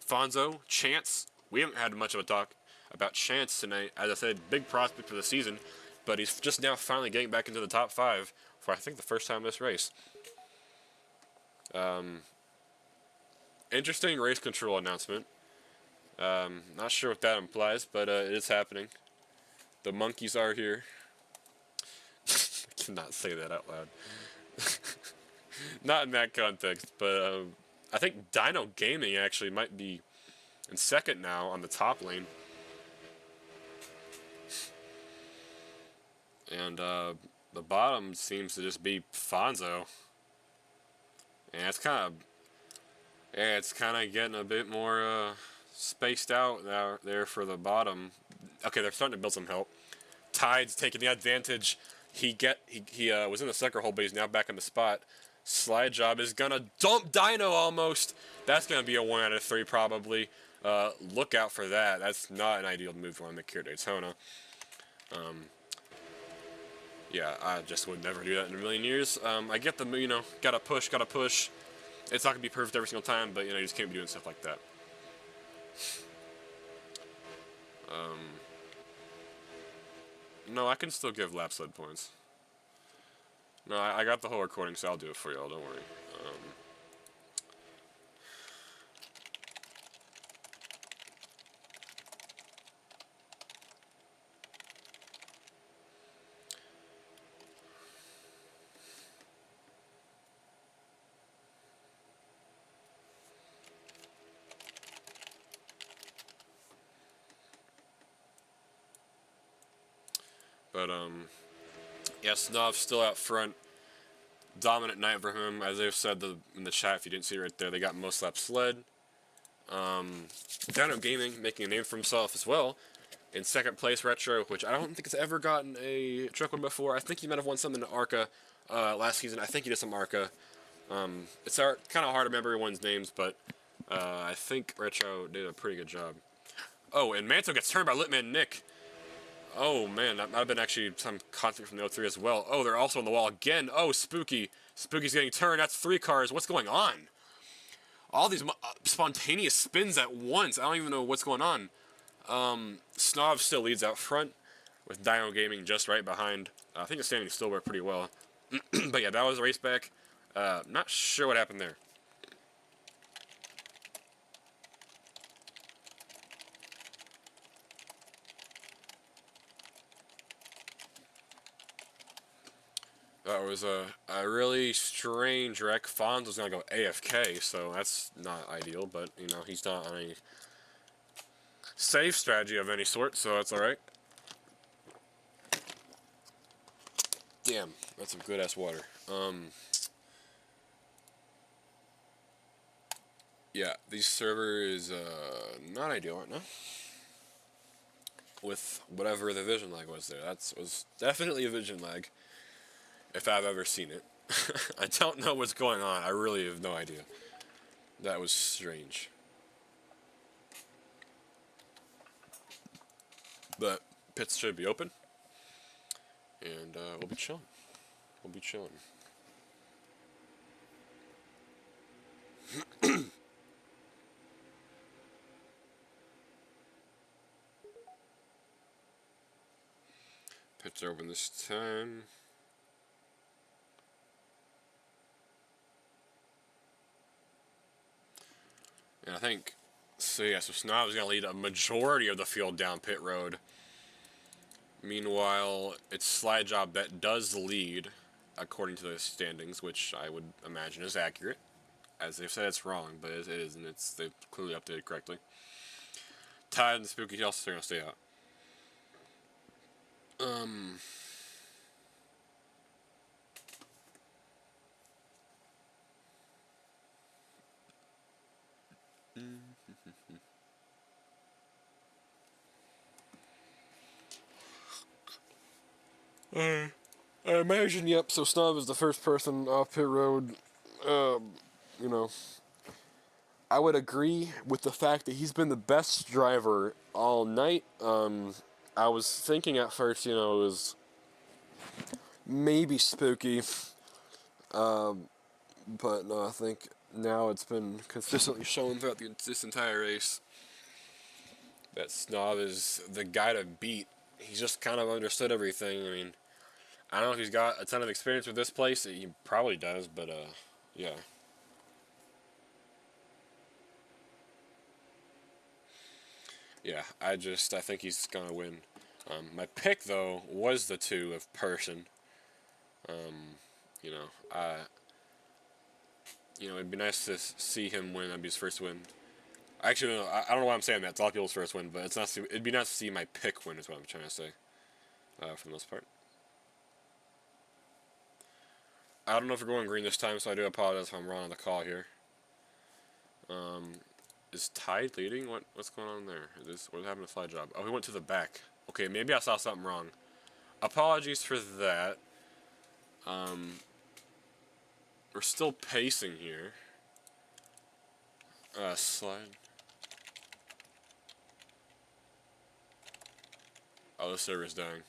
Fonzo, Chance. We haven't had much of a talk about Chance tonight. As I said, big prospect for the season, but he's just now finally getting back into the top 5 for, I think, the first time this race. Interesting race control announcement. Not sure what that implies, but it is happening. The monkeys are here. I cannot say that out loud. Not in that context, but I think Dino Gaming actually might be in second now on the top lane. And the bottom seems to just be Fonzo. And it's kind of getting a bit more spaced out there for the bottom. Okay, they're starting to build some help. Tide's taking the advantage. He was in the sucker hole, but he's now back in the spot. Slide Job is gonna dump Dino almost. That's gonna be a 1 out of 3 probably. Look out for that. That's not an ideal move on the Cure Daytona. Yeah, I just would never do that in a million years. I get the, you know, gotta push. It's not gonna be perfect every single time, but you know, you just can't be doing stuff like that. No, I can still give lap sled points. No, I got the whole recording, so I'll do it for y'all, don't worry. But, yeah, Snob's still out front. Dominant night for him. As they've said in the chat, if you didn't see right there, they got most lap sled. Dino Gaming making a name for himself as well. In second place, Retro, which I don't think has ever gotten a truck win before. I think he might have won something in ARCA last season. I think he did some ARCA. It's kind of hard to remember everyone's names, but I think Retro did a pretty good job. Oh, and Manto gets turned by Litman Nick. Oh, man, that might have been actually some conflict from the 03 as well. Oh, they're also on the wall again. Oh, Spooky. Spooky's getting turned. That's 3 cars. What's going on? All these spontaneous spins at once. I don't even know what's going on. Snob still leads out front with Dino Gaming just right behind. I think it's standing still pretty well. But yeah, that was a race back. Not sure what happened there. That was a really strange wreck. Fonz was going to go AFK, so that's not ideal, but, you know, he's not on a safe strategy of any sort, so that's alright. Damn, that's some good-ass water. Yeah, the server is not ideal right now. With whatever the vision lag was there. That was definitely a vision lag. If I've ever seen it. I don't know what's going on. I really have no idea. That was strange. But pits should be open. And we'll be chilling. We'll be chilling. Pit It's open this time. And I think, so yeah, so Snob's going to lead a majority of the field down pit road. Meanwhile, it's Slide Job that does lead, according to the standings, which I would imagine is accurate. As they've said it's wrong, but it isn't. They've clearly updated correctly. Tide and Spooky also are going to stay out. I imagine, yep, so Snob is the first person off pit road. You know, I would agree with the fact that he's been the best driver all night. I was thinking at first, it was maybe Spooky. But no, I think now it's been consistently shown throughout this entire race that Snob is the guy to beat. He's just kind of understood everything. I mean, I don't know if he's got a ton of experience with this place. He probably does, but yeah. Yeah, I think he's gonna win. My pick though was the 2 of Person. It'd be nice to see him win. That'd be his first win. Actually, no, I don't know why I'm saying that. It's a lot of people's first win, but it's not. It'd be nice to see my pick win. Is what I'm trying to say. For the most part. I don't know if we're going green this time, so I do apologize if I'm wrong on the call here. Is Tide leading? What's going on there? What happened to Slide Job? Oh, he went to the back. Okay, maybe I saw something wrong. Apologies for that. We're still pacing here. Slide. Oh, the server's dying.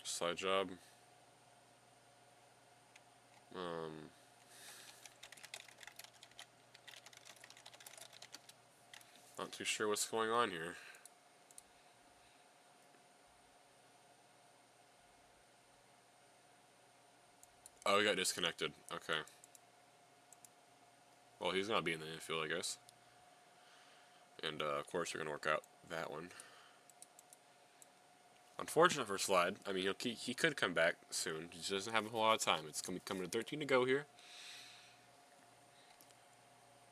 Slide Job. Not too sure what's going on here. Oh, he got disconnected. Okay. Well, he's gonna be in the infield, I guess. And of course, we're gonna work out that one. Unfortunate for Slide. I mean, he could come back soon. He just doesn't have a whole lot of time. It's coming to 13 to go here.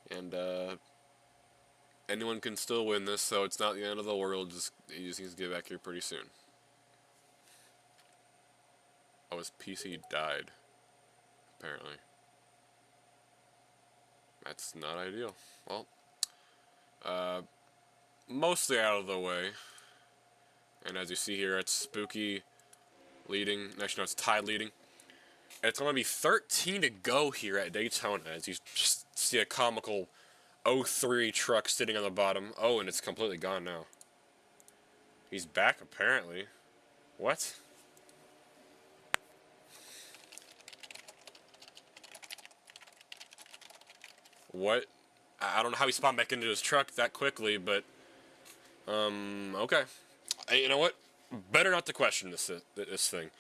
And anyone can still win this, so it's not the end of the world. He just needs to get back here pretty soon. Oh, his PC died. Apparently. That's not ideal. Well, mostly out of the way. And as you see here, it's Spooky leading. Actually, no, it's Tide leading. It's going to be 13 to go here at Daytona, as you just see a comical 03 truck sitting on the bottom. Oh, and it's completely gone now. He's back, apparently. What? What? I don't know how he spawned back into his truck that quickly, but okay. You know what? Better not to question this thing.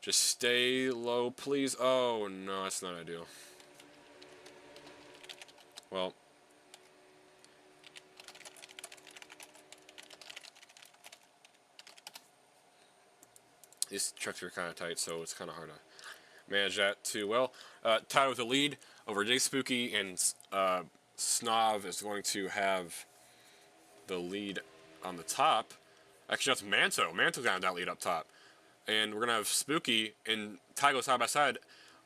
Just stay low, please. Oh no, that's not ideal. Well, these trucks are kind of tight, so it's kind of hard to manage that too well. Tied with a lead over J Spooky, and Snov is going to have the lead on the top. Actually, that's Manto. Manto's got that lead up top. And we're going to have Spooky and Ty go side by side.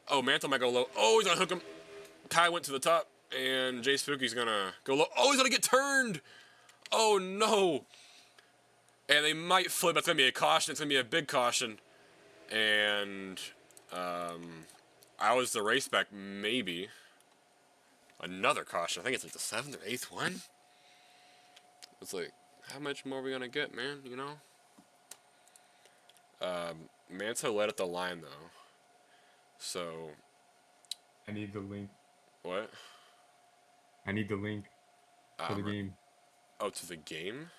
Oh, Manto might go low. Oh, he's going to hook him. Ty went to the top, and J Spooky's going to go low. Oh, he's going to get turned. Oh, no. And they might flip. That's going to be a caution. It's going to be a big caution. And I was the race back, maybe. Another caution. I think it's like the 7th or 8th one. It's like, how much more are we going to get, man? You know? Manto led at the line, though. So, I need the link. What? I need the link for the Right. game. Oh, to the game?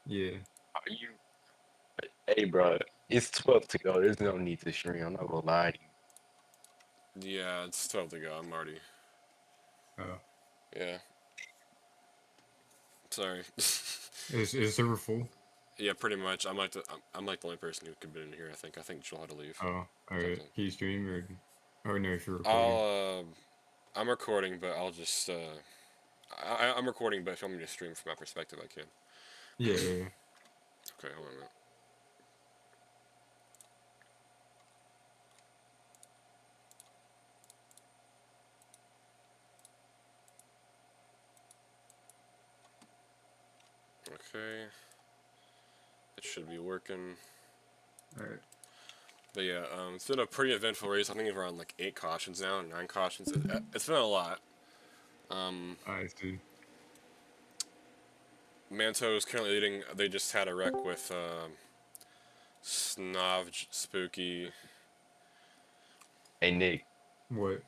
Yeah. Are you? Hey, bro, it's 12 to go. There's no need to stream. I'm not gonna lie to you. Yeah, it's 12 to go. I'm already. Uh, Yeah. Sorry. is server full? Yeah, pretty much. I'm like the only person who could be in here. I think Joel had to leave. Oh, alright. Something. Can you stream or no? If you're recording. I'll I'm recording, but I'll just I'm recording, but if you want me to stream from my perspective, I can. Yeah, yeah, yeah. Okay, hold on a minute. Okay, it should be working. Alright. But yeah, it's been a pretty eventful race. I think we're on like 8 cautions now, 9 cautions. It's been a lot. I see. Manto is currently leading. They just had a wreck with Snov, Spooky. Hey, Nick, What?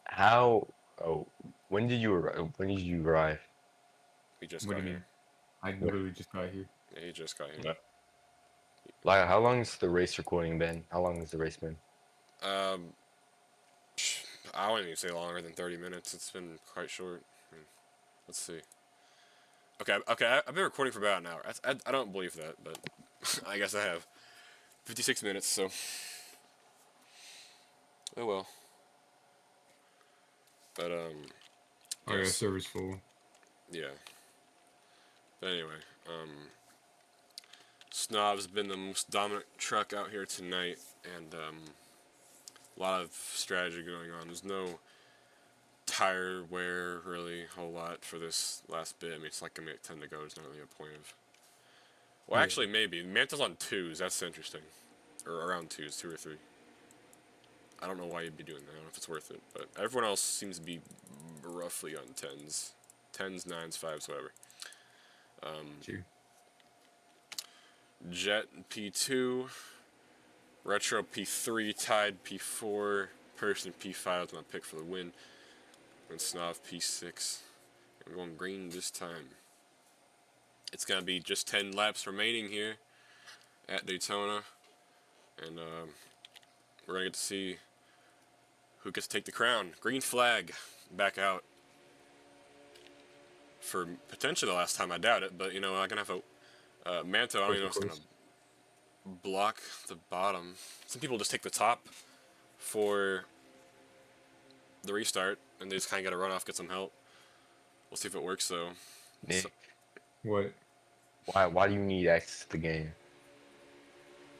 how? Oh, when did you arrive? When did you arrive? He just What do got you here. mean? I What? literally just got here. Yeah, he just got here. Yeah. Like, how long has the race recording been? How long has the race been? Um, I wouldn't even say longer than 30 minutes. It's been quite short. Let's see. Okay, I've been recording for about an hour. I don't believe that, but I guess I have. 56 minutes, so. Oh well. But, Oh yeah, yes. server's full. Yeah. But anyway, Snob's been the most dominant truck out here tonight, and, a lot of strategy going on. There's no tire wear, really, a whole lot for this last bit. I mean, it's like gonna be like 10 to go. There's not really a point of. Well, Yeah. actually, maybe. Manto's on 2s. That's interesting. Or around 2s, 2 or 3. I don't know why you'd be doing that. I don't know if it's worth it. But everyone else seems to be roughly on 10s. 10s, 9s, 5s, whatever. True. Jet P2. Retro P3. Tide P4. Person P5 is my pick for the win. And Snob P6. I'm going green this time. It's going to be just 10 laps remaining here at Daytona. And we're going to get to see who gets to take the crown. Green flag back out for potentially the last time. I doubt it, but you know, I'm going to have a Manto. I don't even know if it's going to block the bottom. Some people just take the top for the restart, and they just kind of got to run off, get some help. We'll see if it works, though. Nick, So, What? why do you need access to the game?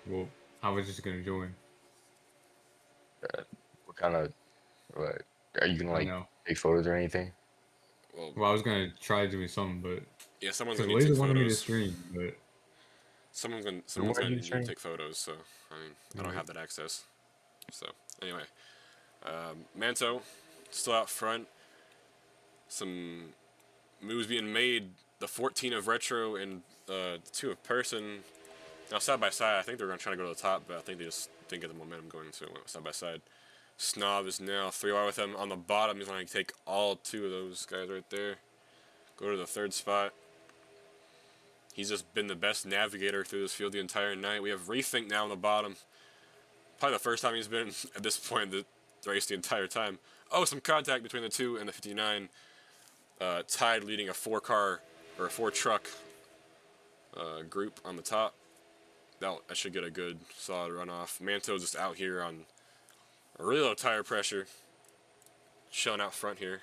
Well, I was just gonna join. What kind of? What, are you gonna I like know. take photos or anything? Well, I was gonna try doing something, but yeah, someone's because going to need to Laser take wanted me to photos. stream, but Someone's Where are gonna you need to streaming? take photos, so I mean I don't have that access. So anyway, Manto still out front. Some moves being made. The 14 of Retro and the 2 of Person. Now side by side, I think they're gonna try to go to the top, but I think they just didn't get the momentum going, so it went side by side. Snob is now 3R with him on the bottom. He's gonna take all 2 of those guys right there. Go to the 3rd spot. He's just been the best navigator through this field the entire night. We have Rethink now on the bottom. Probably the first time he's been at this point in the race the entire time. Oh, some contact between the 2 and the 59. Tide leading a 4-car or a 4-truck group on the top. That should get a good solid runoff. Manto's just out here on a really low tire pressure. Showing out front here.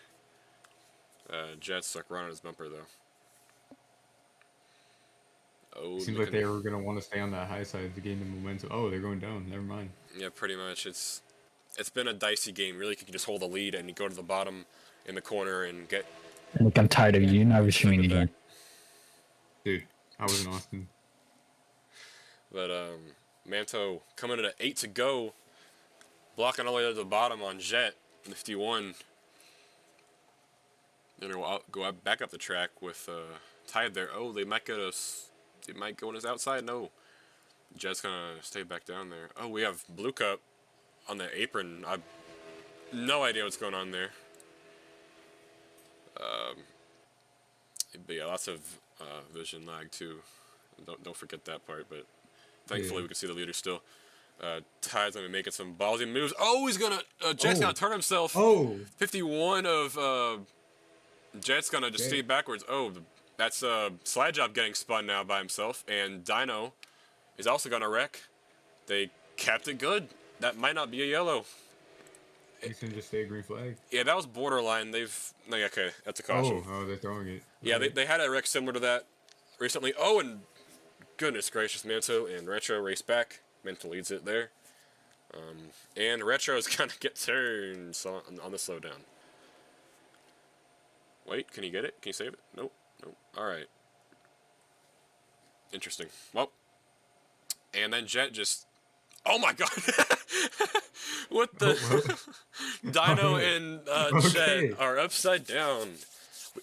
Jet's stuck running his bumper though. Oh, it seems like they were gonna want to stay on that high side to gain the momentum. Oh, they're going down. Never mind. yeah, pretty much. It's been a dicey game. Really, you can just hold the lead and you go to the bottom in the corner and get. Look, I'm tired of you. Now we're streaming it back. again. Dude, I was in Austin. But Manto coming in at 8 to go, blocking all the way to the bottom on Jet, 51. Then we'll go back up the track with Tide there. Oh, they might get us. They might go on his outside. No, Jet's gonna stay back down there. Oh, we have Blue Cup on the apron. No idea what's going on there. But yeah, lots of vision lag too. Don't forget that part. But thankfully, Yeah. we can see the leader still. Ty's gonna be making some ballsy moves. Oh, he's gonna Jet's gonna turn himself. Oh. 51 of Jet's gonna just Jet. stay backwards. Oh, that's Slide Job getting spun now by himself, and Dino is also gonna wreck. They capped it good. That might not be a yellow. He's gonna just say green flag. Yeah, that was borderline. No, yeah, okay, that's a caution. Oh, they're throwing it. Yeah, Alright. they had a wreck similar to that recently. Oh, and goodness gracious, Manto and Retro race back. Manto leads it there. And Retro is gonna get turned on the slowdown. Wait, can he get it? Can you save it? Nope. Nope. Alright. Interesting. Well. And then Jet just... Oh my god! What the... Dino and Okay. Jet are upside down.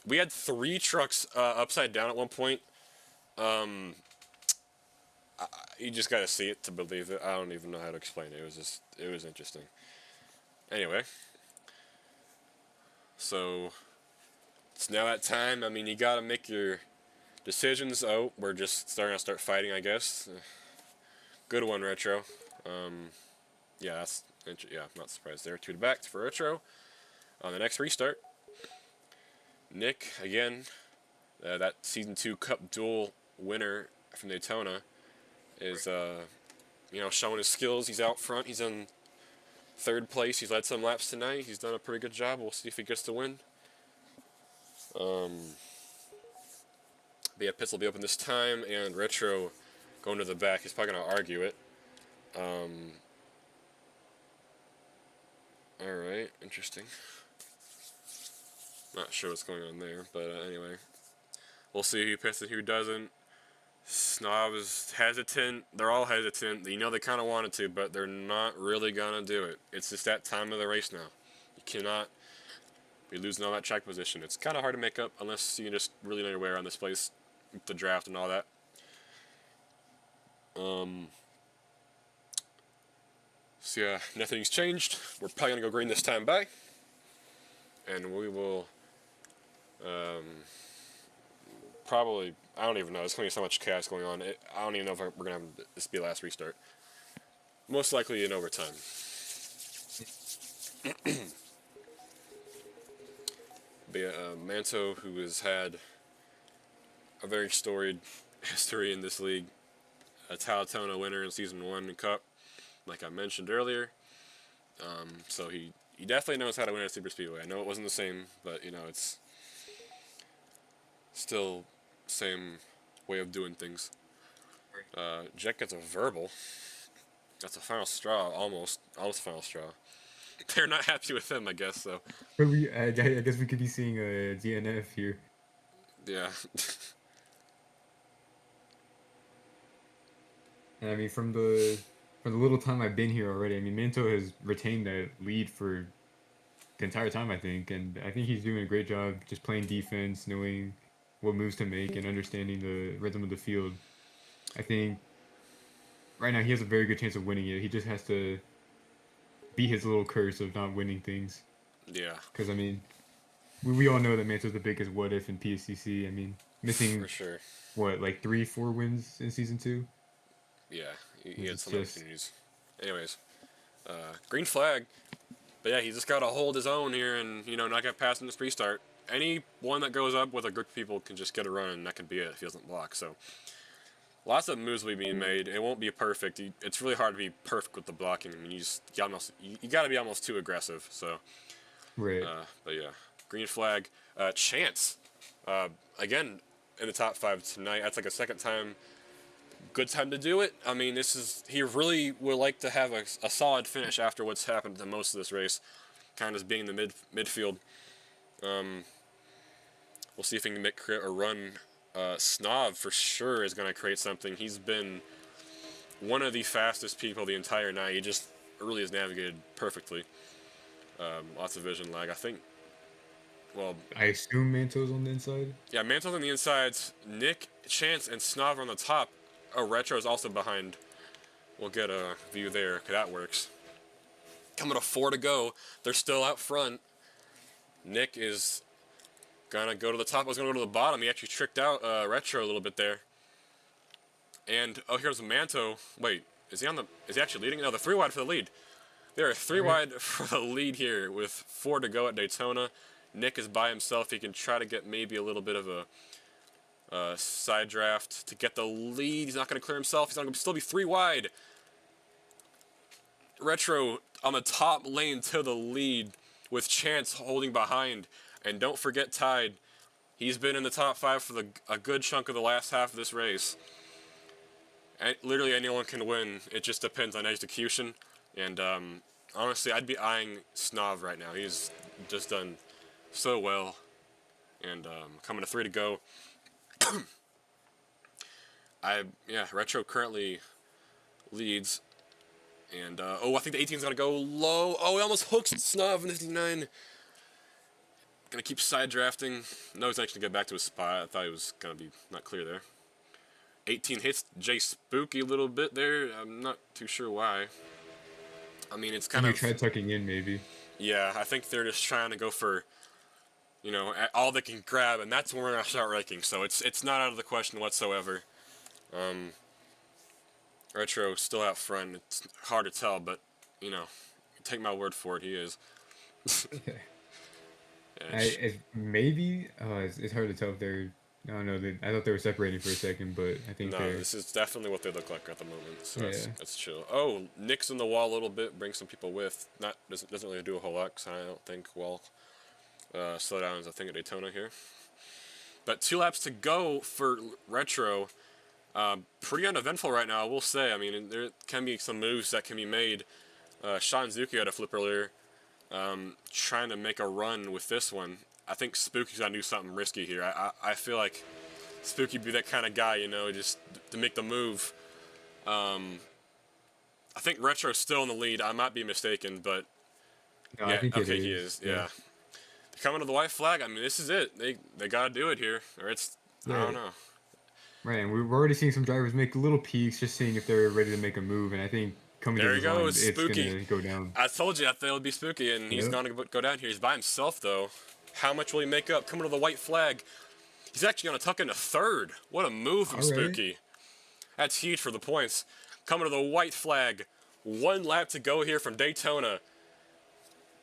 We had 3 trucks upside down at one point. You just gotta see it to believe it. I don't even know how to explain it. It was interesting. Anyway. So... It's now that time. I mean, you gotta make your decisions. Oh, we're just starting to start fighting, I guess. Good one, Retro. Yeah, yeah, I'm not surprised there. 2 to back for Retro. On the next restart, Nick, again, that Season 2 Cup Duel winner from Daytona, is, you know, showing his skills. He's out front. He's in 3rd place. He's led some laps tonight. He's done a pretty good job. We'll see if he gets the win. But yeah, pits will be open this time, and Retro going to the back. He's probably going to argue it. Alright, interesting. Not sure what's going on there, but anyway. We'll see who pits and who doesn't. Snob is hesitant. They're all hesitant. You know they kind of wanted to, but they're not really going to do it. It's just that time of the race now. You cannot be losing all that track position. It's kind of hard to make up unless you just really know your way around this place with the draft and all that. So yeah, nothing's changed. We're probably gonna go green this time by, and we will probably, I don't even know, there's gonna be so much chaos going on. I don't even know if we're gonna have this be the last restart. Most likely in overtime. But yeah, Manto, who has had a very storied history in this league, a Daytona winner in Season 1 Cup, like I mentioned earlier. So he definitely knows how to win at Super Speedway. I know it wasn't the same, but you know, it's still same way of doing things. Jet gets a verbal. That's a final straw, almost final straw. They're not happy with him, I guess, so. But I guess we could be seeing a DNF here. Yeah. And I mean, from the little time I've been here already, I mean, Manto has retained that lead for the entire time, I think, and I think he's doing a great job just playing defense, knowing what moves to make, and understanding the rhythm of the field. I think right now he has a very good chance of winning it. He just has to beat his little curse of not winning things. Yeah. Because, I mean, we all know that Manto's the biggest what if in PSCC. I mean, missing, For sure. what, like 3-4 wins in Season 2? Yeah, he had It's some just- opportunities. Anyways, green flag. But yeah, he just got to hold his own here and, you know, not get past in this restart. Any one that goes up with a group of people can just get a run, and that can be it if he doesn't block. So, lots of moves will be being made. It won't be perfect. It's really hard to be perfect with the blocking. I mean, you got to be almost too aggressive. So, Right. but yeah, green flag. Chance, again, in the top 5 tonight. That's like a second time. Good time to do it. I mean, he really would like to have a solid finish after what's happened to most of this race, kind of being in the midfield. We'll see if he can make a run. Snob for sure is going to create something. He's been one of the fastest people the entire night. He just really has navigated perfectly. Lots of vision lag, I think. Well, I assume Manto's on the inside? yeah, Manto's on the insides. Nick, Chance, and Snob are on the top. Oh, Retro is also behind. We'll get a view there, because that works. Coming to 4 to go. They're still out front. Nick is gonna go to the top. I was gonna go to the bottom. He actually tricked out Retro a little bit there. And oh, here's Manto. Wait, is he actually leading? No, the 3 wide for the lead. There are 3 wide for the lead here with 4 to go at Daytona. Nick is by himself. He can try to get maybe a little bit of a side draft to get the lead. He's not going to clear himself. He's not going to still be 3 wide. Retro on the top lane to the lead with Chance holding behind. And don't forget Tide. He's been in the top 5 for a good chunk of the last half of this race. And literally anyone can win. It just depends on execution. And honestly, I'd be eyeing Snov right now. He's just done so well. And coming to 3 to go. Retro currently leads. And, I think the 18's going to go low. Oh, he almost hooks Snov in 59. Going to keep side drafting. No, he's actually going to get back to his spot. I thought he was going to be not clear there. 18 hits Jay Spooky a little bit there. I'm not too sure why. I mean, it's kind of... You tried tucking in, maybe. Yeah, I think they're just trying to go for, all they can grab, and that's when we're going to start raking. So it's not out of the question whatsoever. Retro still out front. It's hard to tell, but, take my word for it, he is. Maybe it's hard to tell if they're... I don't know. I thought they were separating for a second, but I think this is definitely what they look like at the moment. So yeah. that's chill. Oh, Nick's in the wall a little bit, brings some people with. Doesn't really do a whole lot, because I don't think slow down is a thing at Daytona here. But 2 laps to go for Retro. Pretty uneventful right now, I will say. I mean, there can be some moves that can be made. Sean Zuki had a flip earlier, trying to make a run with this one. I think Spooky's got to do something risky here. I feel like Spooky be that kind of guy, just to make the move. I think Retro's still in the lead. I might be mistaken, but no, yeah, I think okay, he is. Yeah. Coming to the white flag. I mean, this is it. They got to do it here, or it's I don't know. Right, and we're already seeing some drivers make little peaks, just seeing if they're ready to make a move, and I think coming to this line, it's gonna go down. I told you I thought it would be Spooky, and he's gonna go down here. He's by himself though. How much will he make up? Coming to the white flag. He's actually going to tuck into 3rd. What a move from Spooky. That's huge for the points. Coming to the white flag. 1 lap to go here from Daytona.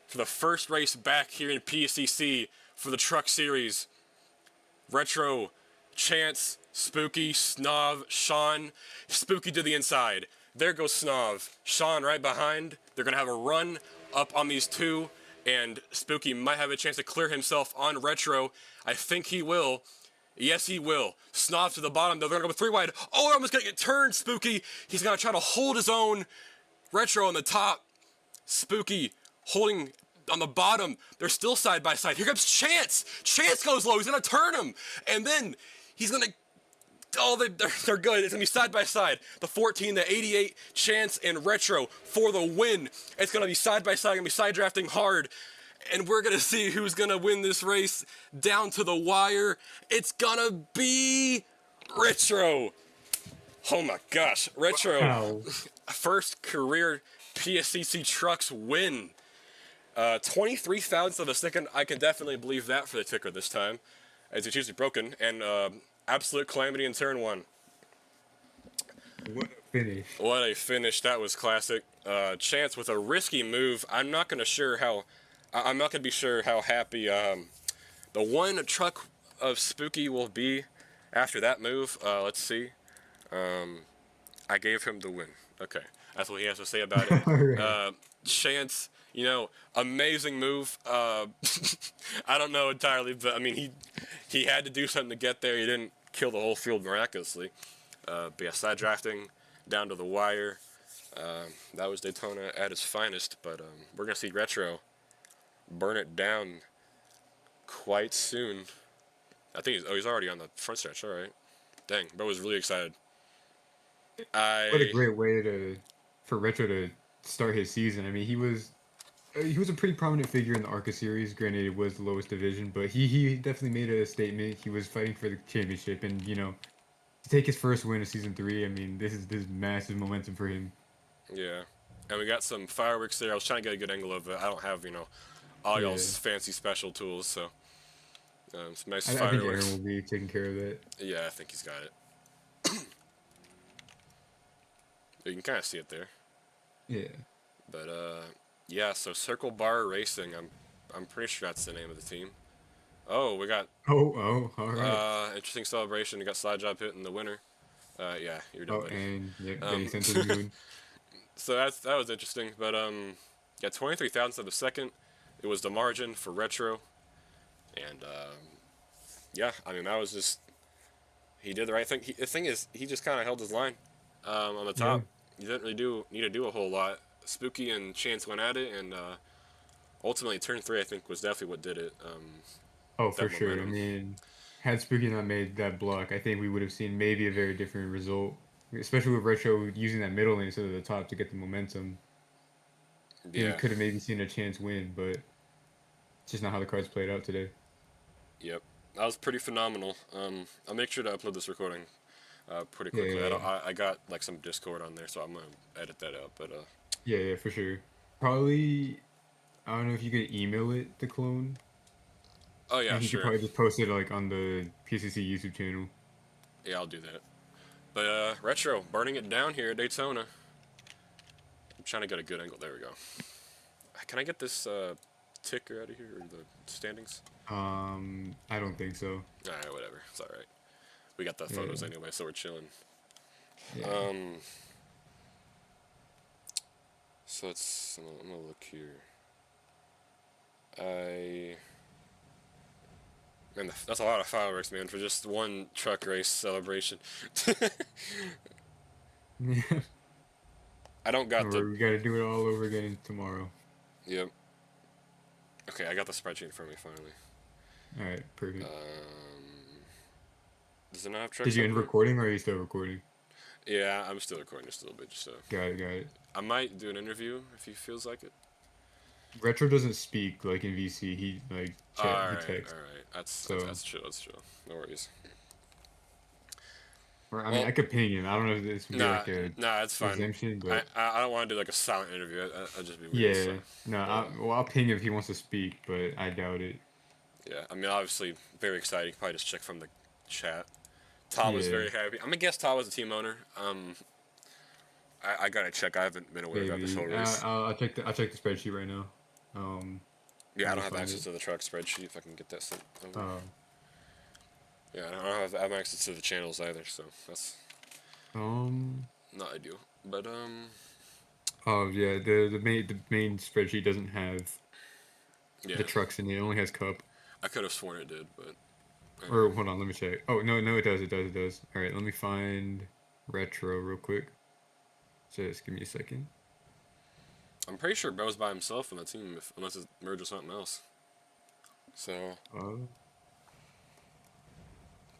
For the first race back here in PSCC for the Truck Series. Retro, Chance, Spooky, Snov, Sean. Spooky to the inside. There goes Snov. Sean right behind. They're going to have a run up on these 2. And Spooky might have a chance to clear himself on Retro. I think he will. Yes, he will. Snov to the bottom, though. They're going to go 3 wide. Oh, they're almost going to get turned, Spooky. He's going to try to hold his own. Retro on the top. Spooky holding on the bottom. They're still side by side. Here comes Chance. Chance goes low. He's going to turn him. And then he's going to... Oh, they're good. It's going to be side by side. The 14, the 88, Chance, and Retro for the win. It's going to be side by side. Going to be side drafting hard. And we're going to see who's going to win this race down to the wire. It's going to be Retro. Oh my gosh. Retro. Wow. First career PSCC Trucks win. 23 thousandths of a second. I can definitely believe that for the ticker this time, as it's usually broken. And absolute calamity in turn 1. What a finish. What a finish. That was classic. Chance with a risky move. I'm not going to be sure how happy the one truck of Spooky will be after that move. Let's see. I gave him the win. Okay. That's what he has to say about it. Right. Chance, amazing move. I don't know entirely, but I mean, he had to do something to get there. He didn't kill the whole field miraculously. But yeah, side drafting down to the wire. That was Daytona at its finest, but we're going to see Retro burn it down quite soon. I think he's already on the front stretch. All right. Dang, bro was really excited. What a great way for Retro to start his season. I mean, he was a pretty prominent figure in the ARCA series. Granted, it was the lowest division, but he definitely made a statement. He was fighting for the championship, and to take his first win of season 3. I mean, this is massive momentum for him. Yeah, And we got some fireworks there. I was trying to get a good angle of it. I don't have, all Yeah. y'all's fancy special tools, so some nice I think Aaron fireworks. will be taking care of that. Yeah, I think he's got it. You can kind of see it there. Yeah. But yeah. So Circle Bar Racing. I'm pretty sure that's the name of the team. Oh, we got All right. interesting celebration. We got Slide Job hitting the winner. Yeah, you're done, Oh, buddy. and yeah, Um, getting sent to the moon. So that was interesting. But yeah, 23 thousandths of a second. It was the margin for Retro, and yeah, I mean that was just he did the right thing. The thing is, he just kind of held his line on the Yeah. top. You didn't really need to do a whole lot. Spooky and Chance went at it, and ultimately turn 3 I think was definitely what did it. Oh, for That sure. I momentum. mean, had Spooky not made that block, I think we would have seen maybe a very different result. Especially with Retro using that middle lane instead of the top to get the momentum. I think we Yeah. could have maybe seen a chance win, but it's just not how the cards played out today. Yep. That was pretty phenomenal. I'll make sure to upload this recording pretty Yeah, quickly. yeah, yeah. I got like some Discord on there, so I'm gonna edit that out. But Yeah, yeah, for sure. Probably, I don't know if you could email it to Clone, oh yeah, and he could sure. probably just post it like on the PCC YouTube channel. Yeah, I'll do that. But Retro burning it down here at Daytona. I'm trying to get a good angle. There we go. Can I get this ticker out of here or the standings? I don't think so. Alright, whatever. It's alright. We got the Yeah, photos anyway, so we're chilling. yeah. So I'm gonna look here. Man, that's a lot of fireworks, man, for just one truck race celebration. Yeah. I don't got the. We gotta do it all over again tomorrow. Yep. Okay, I got the spreadsheet in front of me finally. All right, perfect. Does it not have trucks? Did you up end here? recording or are you still recording? Yeah, I'm still recording just a little bit, just so. Got it, got it. I might do an interview if he feels like it. Retro doesn't speak like in VC. He like chat, he Alright, texts. alright. That's So, chill, that's chill. No worries. or, I Well, mean, I could ping him. I don't know if this would be nah, like a it's fine. exemption, I, but I, I don't want to do like a silent interview. I'd just be weird. yeah. So. No, Uh, I'll ping him if he wants to speak, but I doubt it. Yeah, I mean, obviously, very exciting. You probably just check from the chat. Tom was Yeah. very happy. I'm gonna guess Tom was the team owner. I gotta check. I haven't been aware about this whole Maybe. race. I'll check the spreadsheet right now. Yeah, I Let me don't have find access it. to the truck spreadsheet. If I can get that sent over. Uh, Yeah, I have access to the channels either, so that's um. not ideal. But Oh yeah, the main spreadsheet doesn't have yeah, the trucks in it. It only has Cup. I could have sworn it did, but Or hold on, let me check. Oh no, it does. All right, let me find Retro real quick. Just give me a second. I'm pretty sure Bro's by himself on the team, unless it's merged with something else. So, Uh,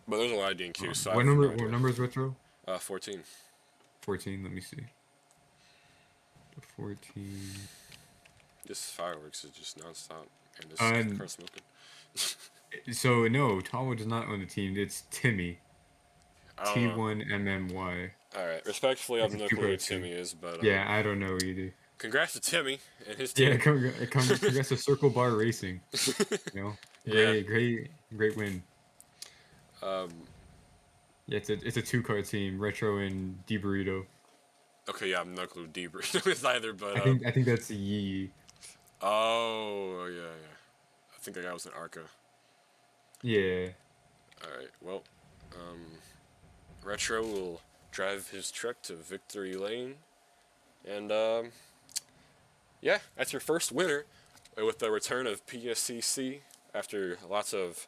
but there's a lot of DNQs, so I what have number? no idea. What number is Retro? 14. 14. Let me see. 14. This fireworks is just nonstop, and this Um, car smoking. So no, Tawo does not own the team. It's Timmy. I don't know. T1MMY. All right, respectfully, I have It's a no clue who two-car Timmy team. is, but Yeah, I don't know either. congrats to Timmy and his Yeah, team. congrats to Circle Bar Racing. You know, Yeah. great win. Um, Yeah, it's a two-car team, Retro and D Burrito. okay, yeah, I have no clue who Debrief is either, but I think that's Yee. oh yeah. I think that guy was in Arca. Yeah. All right, well, Retro will drive his truck to victory lane, and yeah, that's your first winner with the return of PSCC after lots of,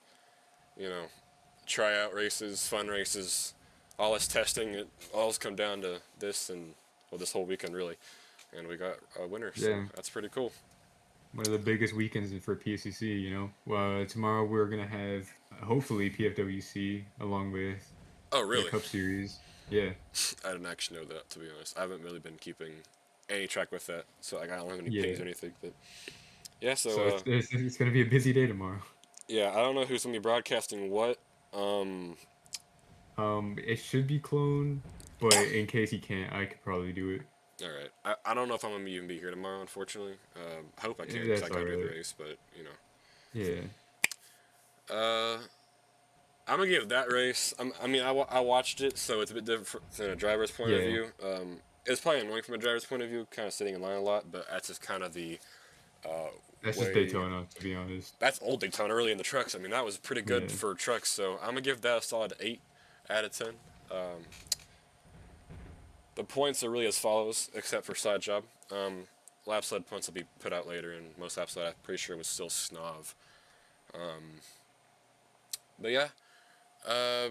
tryout races, fun races, all this testing. It all's come down to this and this whole weekend really, and we got a winner. So Yeah. that's pretty cool. One of the biggest weekends for PSCC, you know. Well, tomorrow we're gonna have hopefully PFWC along with Oh the really? Cup Series. Yeah. I didn't actually know that, to be honest. I haven't really been keeping any track with that, so I don't have any Yeah. pings or anything. But yeah, So so it's gonna be a busy day tomorrow. yeah, I don't know who's gonna be broadcasting what. It should be Clone, but in case he can't, I could probably do it. All right. I don't know if I'm gonna even be here tomorrow, unfortunately. I hope I can Yeah, because I that's gotta do the alright. race, but you know. Yeah. I'm gonna give that race. I watched it, so it's a bit different than a driver's point of Yeah. view. It's probably annoying from a driver's point of view, kind of sitting in line a lot, but that's just kind of the That's just way. Daytona, to be honest. That's old Daytona, really, in the trucks. I mean, that was pretty good Yeah. for trucks, so I'm gonna give that a solid 8 out of 10. The points are really as follows, except for side job. Lap sled points will be put out later, and most lap sled I'm pretty sure was still Snov. But yeah, uh,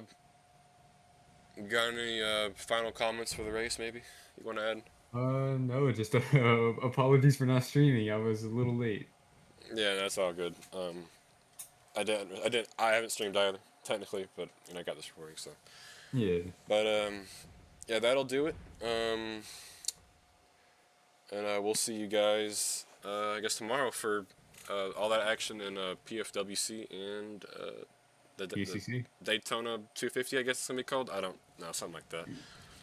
got any final comments for the race? Maybe you want to add? No, just apologies for not streaming. I was a little late. Yeah, that's all good. I haven't streamed either technically, but I got this recording, so. Yeah. But yeah, that'll do it. And we'll see you guys, I guess tomorrow for all that action in PFWC and the PSCC. Daytona 250. I guess it's gonna be called. I don't know, something like that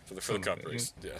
for the Something cup like that, yeah. race. Yeah.